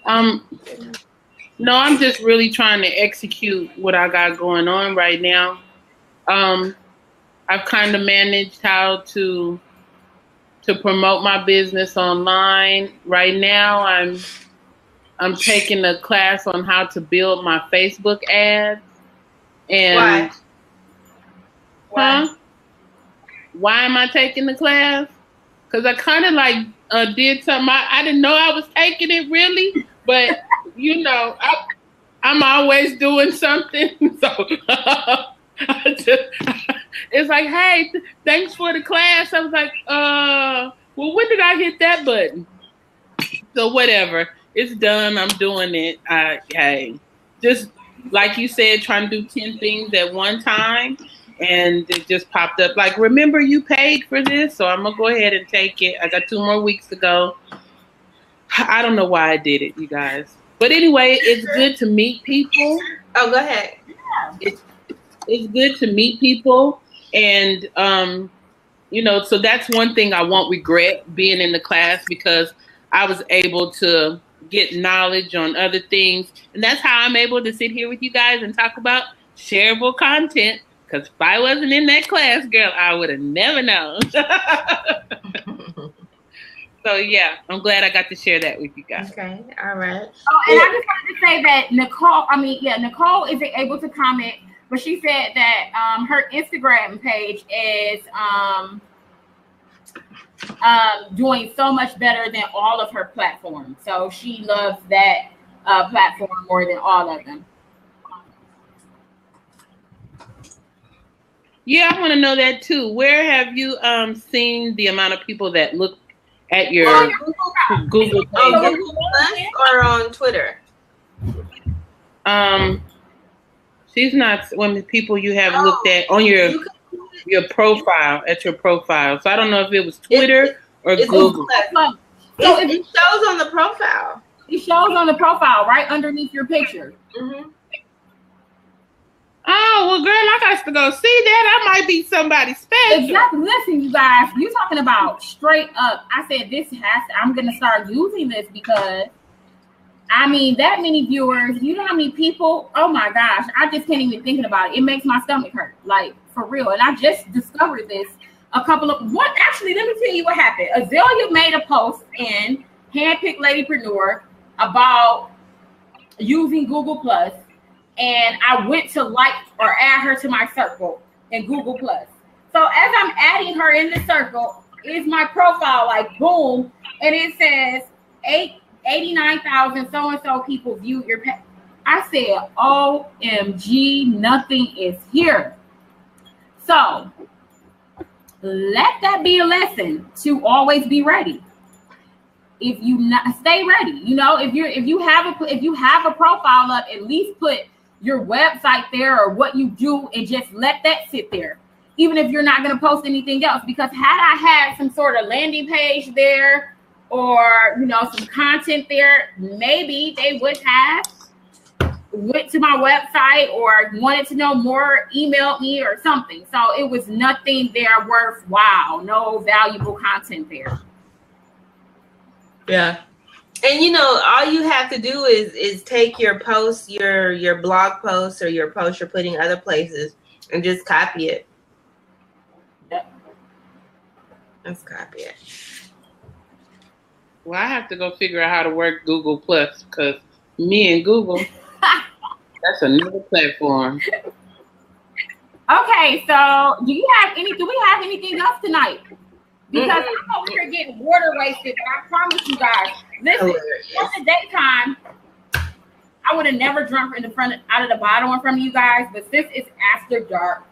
No, I'm just really trying to execute what I got going on right now. I've kind of managed how to promote my business online. Right now, I'm taking a class on how to build my Facebook ads. And Why? Why am I taking the class? Because I kind of like did something. I didn't know I was taking it really, but you know, I'm always doing something. So it's like, hey, thanks for the class. I was like, well, when did I hit that button? So whatever, it's done. I'm doing it. Hey, just like you said, trying to do 10 things at one time. And it just popped up like, remember you paid for this? So I'm going to go ahead and take it. I got 2 more weeks to go. I don't know why I did it, you guys. But anyway, it's good to meet people. Oh, go ahead. Yeah. It's good to meet people. And, you know, so that's one thing I won't regret being in the class, because I was able to get knowledge on other things. And that's how I'm able to sit here with you guys and talk about shareable content. Because if I wasn't in that class, girl, I would have never known. So, yeah, I'm glad I got to share that with you guys. Okay, all right. Oh, and I just wanted to say that Nicole isn't able to comment, but she said that her Instagram page is doing so much better than all of her platforms. So she loves that platform more than all of them. Yeah, I want to know that too. Where have you seen the amount of people that look at your Google page? On Google Plus or on Twitter? She's not one of the people you have looked at on your profile, at your profile. So I don't know if it was Twitter or Google. So it shows on the profile. It shows on the profile right underneath your picture. Mm-hmm. Oh, well, girl, I got to go see that. I might be somebody special. Exactly. Listen, you guys, you talking about straight up. I said I'm going to start using this because, I mean, that many viewers, you know how many people? Oh, my gosh. I just can't even think about it. It makes my stomach hurt, like, for real. And I just discovered this actually, let me tell you what happened. Azalea made a post in HandPicked LadyPreneurs about using Google Plus. And I went to like or add her to my circle in Google Plus. So as I'm adding her in the circle, is my profile like boom, and it says 89,000 so-and-so people viewed your page. I said, OMG, nothing is here. So let that be a lesson to always be ready. If you not stay ready, you know, if you have a profile up, at least put your website there or what you do and just let that sit there, even if you're not going to post anything else. Because had I had some sort of landing page there or, you know, some content there, maybe they would have went to my website or wanted to know more, emailed me or something. So it was nothing there worthwhile, no valuable content there. Yeah. And you know, all you have to do is take your post, your blog post or your post you're putting other places and just copy it. Yep. Let's copy it. Well, I have to go figure out how to work Google Plus, because me and Google, that's another platform. Okay, so do we have anything else tonight? because I'm over here getting water wasted. But I promise you guys, listen, in the daytime, I would have never drunk out of the bottle in front of you guys, but this is after dark.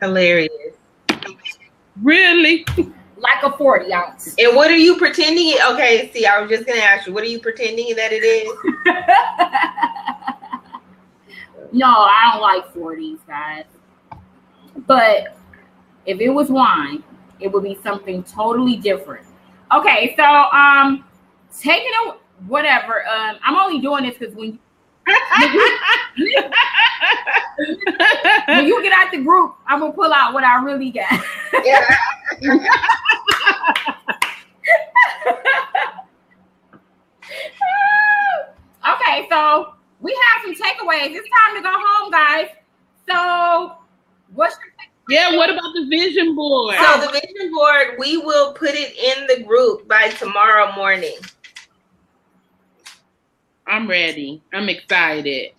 Hilarious. Really? Like a 40 ounce. And what are you pretending? Okay, see, I was just gonna ask you, what are you pretending that it is? No, I don't like 40s, guys. But if it was wine, it would be something totally different. Okay, so taking a whatever. I'm only doing this because when you get out the group, I'm gonna pull out what I really got. Yeah. Okay, so we have some takeaways. It's time to go home, guys. So what's your Yeah, what about the vision board? So the vision board, we will put it in the group by tomorrow morning. I'm ready. I'm excited.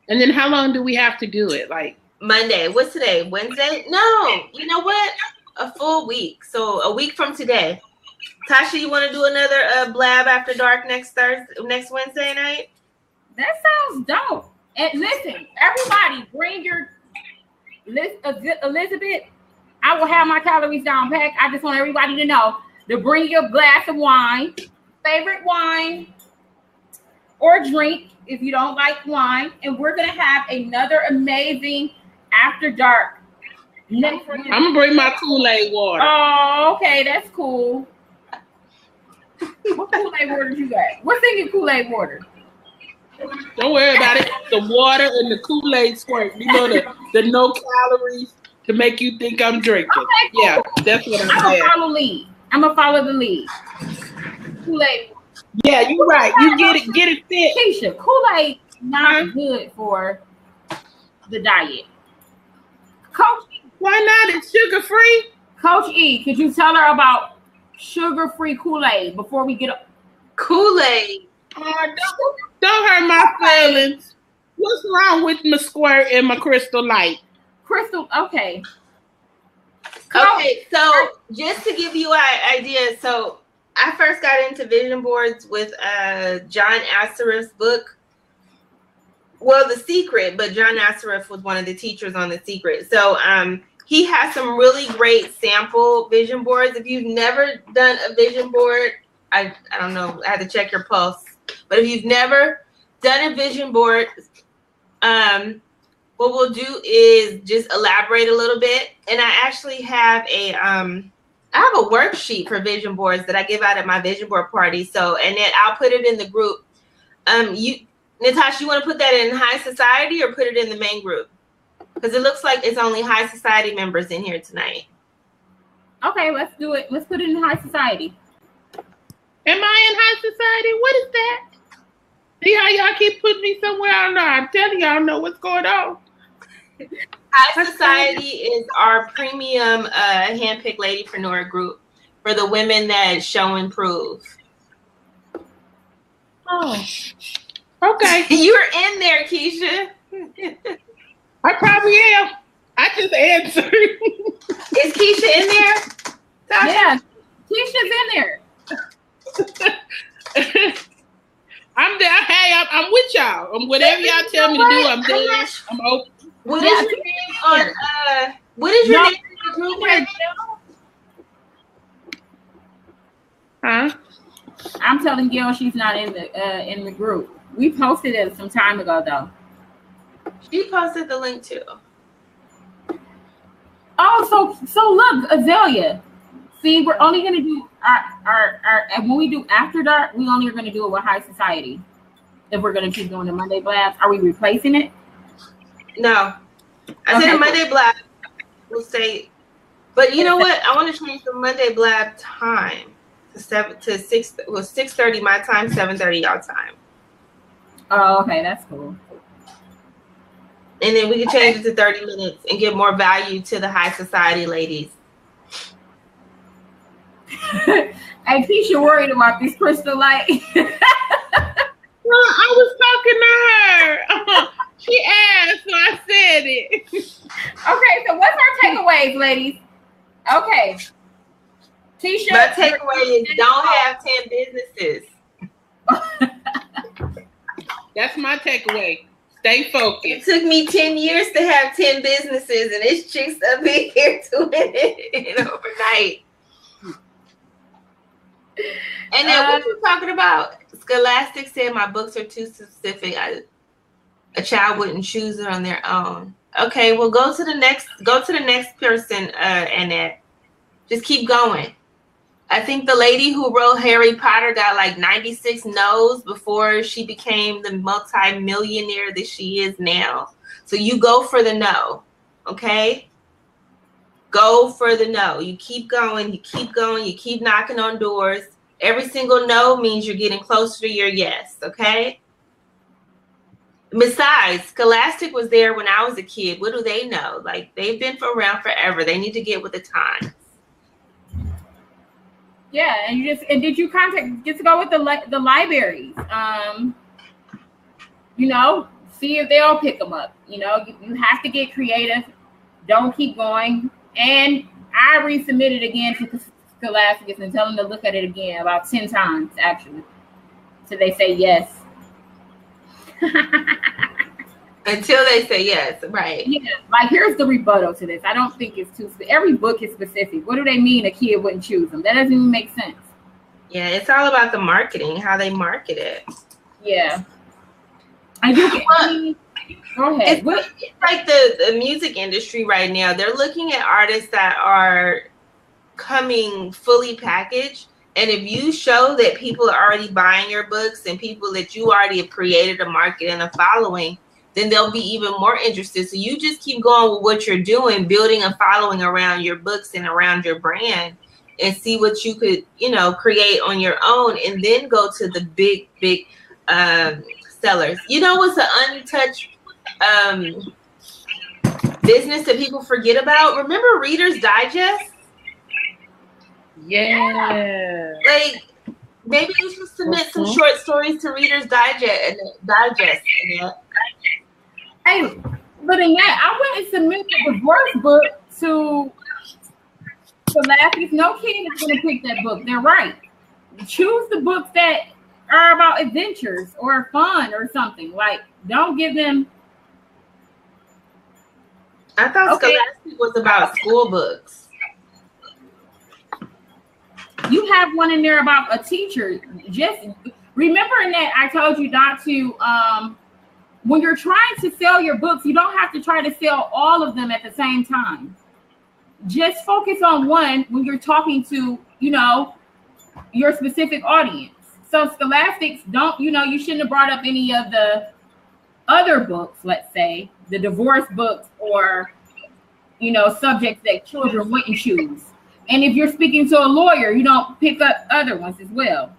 And then how long do we have to do it? Like Monday. What's today? Wednesday? No. You know what? A full week. So a week from today. Tasha, you want to do another blab after dark next Wednesday night? That sounds dope. And listen, everybody, bring your list. Elizabeth, I will have my calories down packed. I just want everybody to know to bring your glass of wine, favorite wine, or drink if you don't like wine. And we're going to have another amazing after dark next week. I'm going to bring my Kool-Aid water. Oh, okay. That's cool. What Kool-Aid water you got? What's in your Kool-Aid water? Don't worry about it. The water and the Kool-Aid squirt. You know, the no calories to make you think I'm drinking. Okay, cool. Yeah, that's what I'm saying. I'm going to follow the lead. Kool-Aid. Yeah, you're right. You get it fit. Keisha, Kool-Aid not good for the diet. Coach E. Why not? It's sugar-free. Coach E, could you tell her about sugar-free Kool-Aid before we get up? Kool-Aid. Don't hurt my feelings. What's wrong with my squirt and my Crystal Light? Crystal, okay. Okay, so just to give you an idea, so I first got into vision boards with John Assaraf's book. Well, The Secret, but John Assaraf was one of the teachers on The Secret. So he has some really great sample vision boards. If you've never done a vision board, I don't know, I had to check your pulse. But if you've never done a vision board, what we'll do is just elaborate a little bit. And I actually have a worksheet for vision boards that I give out at my vision board party. So, and then I'll put it in the group. Natasha, you want to put that in high society or put it in the main group? Because it looks like it's only high society members in here tonight. Okay, let's do it. Let's put it in high society. Am I in high society? What is that? See how y'all keep putting me somewhere? I don't know. I'm telling y'all, I don't know what's going on. High Society is our premium HandPicked LadyPreneur group for the women that show and prove. Oh, okay. You're in there, Keisha. I probably am. I just answered. Is Keisha in there? Tasha? Yeah, Keisha's in there. I'm there. Hey, I'm with y'all. Whatever y'all tell me to do, I'm there. I'm open. What is your name on? What is your name in the group right now? Huh? I'm telling Gail she's not in the group. We posted it some time ago though. She posted the link too. Oh, so look, Azalea. See, we're only gonna do our and when we do after dark, we only are gonna do it with high society. If we're gonna keep doing the Monday blabs, are we replacing it? No, I said a Monday blab. We'll say, but you know what? I want to change the Monday blab time to 6. Well, 6:30 my time, 7:30 y'all time. Oh, okay, that's cool. And then we can change it to 30 minutes and give more value to the high society ladies. Hey, Keisha worried about this Crystal Light. Well, I was talking to her. She asked, so I said it. takeaways, ladies. Okay. T-shirt. My takeaway is don't have 10 businesses. That's my takeaway. Stay focused. It took me 10 years to have 10 businesses, and this chick's up in here doing it overnight. And then what you talking about? Scholastic said my books are too specific. A child wouldn't choose it on their own. Okay, well, go to the next person, Annette. Just keep going. I think the lady who wrote Harry Potter got like 96 no's before she became the multi-millionaire that she is now. So you go for the no, okay? Go for the no. You keep going, you keep knocking on doors. Every single no means you're getting closer to your yes, okay? Besides, Scholastic was there when I was a kid. What do they know? Like, they've been around forever. They need to get with the times. Yeah, and did you get to go with the libraries? See if they'll pick them up. You have to get creative. Don't keep going. And I resubmitted again to Scholastic and tell them to look at it again about 10 times actually, so they say yes. Until they say yes, right? Yeah, like here's the rebuttal to this. I don't think it's too. Every book is specific. What do they mean a kid wouldn't choose them? That doesn't even make sense. Yeah, it's all about the marketing, how they market it. Yeah. Go ahead. It's like the music industry right now. They're looking at artists that are coming fully packaged. And if you show that people are already buying your books and people that you already have created a market and a following, then they'll be even more interested. So you just keep going with what you're doing, building a following around your books and around your brand, and see what you could, create on your own, and then go to the big sellers. What's the untouched business that people forget about? Remember Reader's Digest? Yeah. Like, maybe you should submit some short stories to Reader's Digest. Hey, but in that, I went and submitted the divorce book to Scholastic. No kid is going to pick that book. They're right. Choose the books that are about adventures or fun or something. Like, don't give them. I thought Scholastic was about school books. You have one in there about a teacher. Just remember in that I told you not to. When you're trying to sell your books, you don't have to try to sell all of them at the same time. Just focus on one when you're talking to, your specific audience. So Scholastics you shouldn't have brought up any of the other books, let's say, the divorce books or, subjects that children wouldn't choose. And if you're speaking to a lawyer, you don't pick up other ones as well.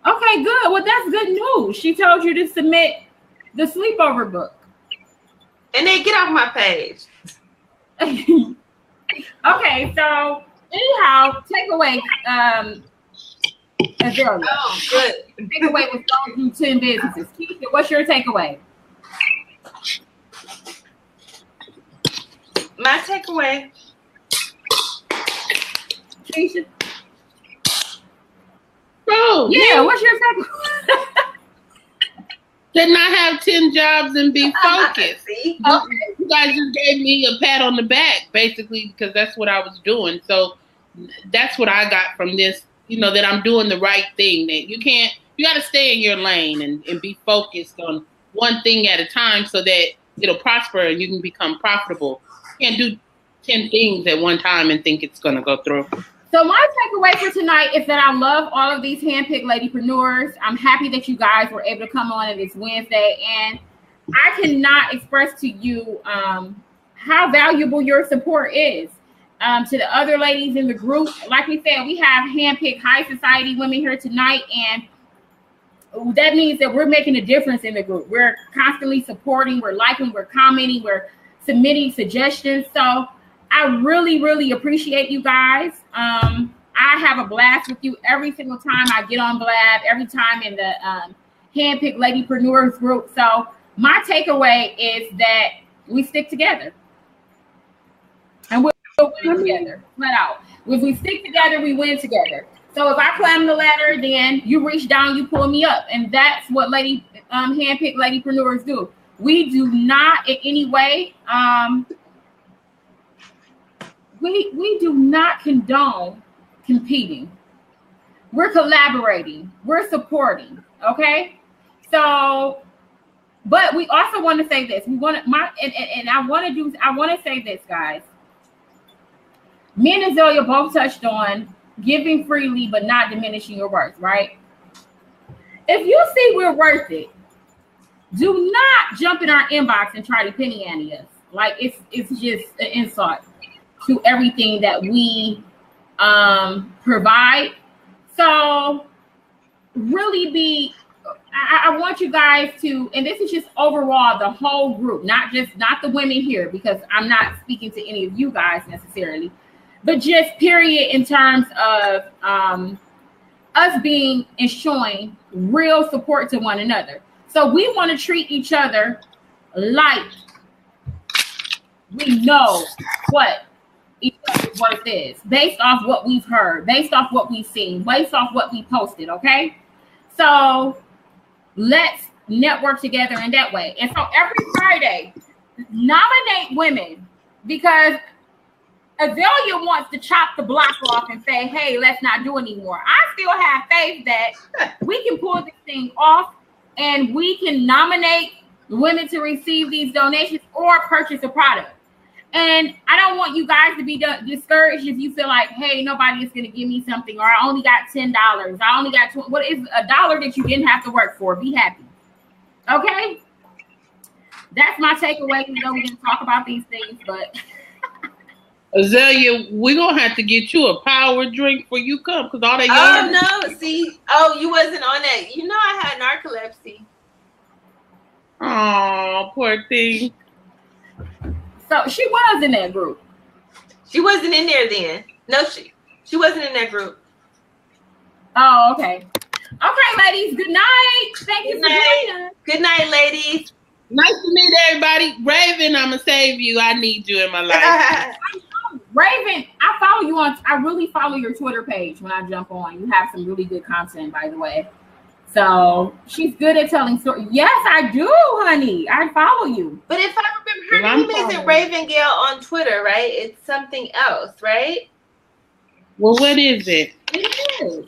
Okay, good. Well, that's good news. She told you to submit the sleepover book. And then get off my page. Okay, so anyhow, takeaway. Oh, good. Takeaway was going through 10 businesses. Keisha, what's your takeaway? My takeaway. Keisha? Oh, yeah, what's your takeaway? To not have 10 jobs and be focused. See? You guys just gave me a pat on the back, basically, because that's what I was doing. So that's what I got from this, that I'm doing the right thing. That you got to stay in your lane and be focused on one thing at a time so that it'll prosper and you can become profitable. You can't do 10 things at one time and think it's going to go through. So my takeaway for tonight is that I love all of these handpicked ladypreneurs. I'm happy that you guys were able to come on this Wednesday, and I cannot express to you how valuable your support is. To the other ladies in the group, like we said, we have handpicked high society women here tonight, and that means that we're making a difference in the group. We're constantly supporting, we're liking, we're commenting, we're submitting suggestions. So I really, really appreciate you guys. I have a blast with you every single time I get on Blab, every time in the handpicked ladypreneurs group. So my takeaway is that we stick together. And we'll win together, flat out. If we stick together, we win together. So if I climb the ladder, then you reach down, you pull me up. And that's what handpicked ladypreneurs do. We do not in any way, we do not condone competing. We're collaborating. We're supporting. Okay. So, but we also want to say this. We want to, I want to say this, guys. Me and Azalea both touched on giving freely, but not diminishing your worth, right? If you see we're worth it, do not jump in our inbox and try to penny ante us. Like it's just an insult to everything that we provide. So really I want you guys to, and this is just overall the whole group, not the women here, because I'm not speaking to any of you guys necessarily, but just period in terms of us being and showing real support to one another. So we want to treat each other like we know what each other's worth is, based off what we've heard, based off what we've seen, based off what we posted, okay? So let's network together in that way. And so every Friday, nominate women, because Azalea wants to chop the block off and say, hey, let's not do anymore. I still have faith that we can pull this thing off and we can nominate women to receive these donations or purchase a product. And I don't want you guys to be discouraged if you feel like, hey, nobody is going to give me something, or I only got $10. I only got $20. What is $1 that you didn't have to work for? Be happy. Okay? That's my takeaway. We know we didn't talk about these things, but Azalea, we're going to have to get you a power drink for you come, because all that no. See, you wasn't on that. You know I had narcolepsy. Oh, poor thing. So she was in that group. She wasn't in there then. No, she wasn't in that group. Oh, okay. Okay, ladies. Good night. Thank you for joining us. Good night, ladies. Nice to meet everybody. Raven, I'm gonna save you. I need you in my life. Raven, I really follow your Twitter page when I jump on. You have some really good content, by the way. So she's good at telling stories. Yes, I do, honey. I follow you. But if I remember, her name isn't Raven Gale on Twitter, right? It's something else, right? Well, what is it? It is.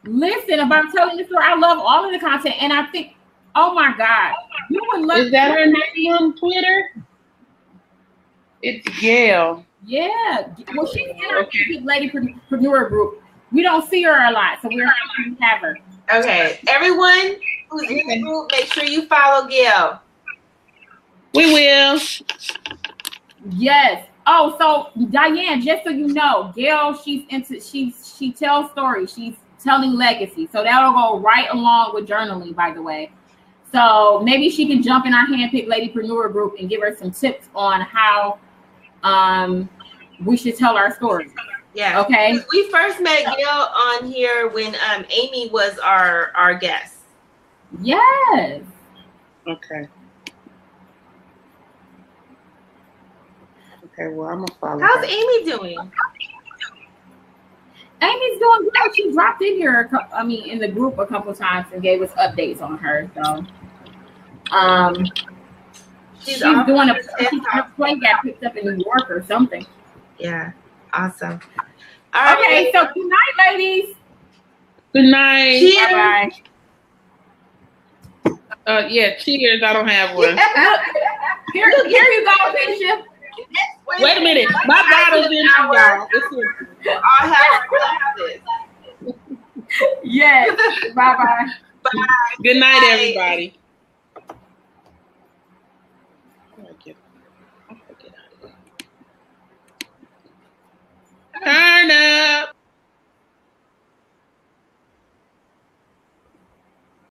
Listen, about telling the story, I love all of the content, and I think, oh my God, you would love. Is that her name on Twitter? It's Gail. Yeah. Well, she's in our Ladypreneur group. We don't see her a lot, so we're happy to have her. Okay, everyone who's in the group, make sure you follow Gail. We will. Yes. Oh, so Diane, just so you know, Gail, she tells stories. She's telling legacy, so that'll go right along with journaling, by the way. So maybe she can jump in our handpicked ladypreneur group and give her some tips on how we should tell our stories. Yeah. Okay. We first met Gail on here when Amy was our guest. Yes. Okay. Okay. Well, I'm gonna follow. How's her. Amy doing? Amy's doing good. She dropped in here, in the group a couple of times and gave us updates on her. So, she's doing a play got picked up in New York or something. Yeah. Awesome. All right. Okay, so good night, ladies. Good night. Cheers. Bye. Yeah, cheers. I don't have one. Here you go, Keisha. Wait a minute. My bottle's in y'all. I'll have this. Yes. Bye-bye. Bye. Good night, everybody. I'll get out of here.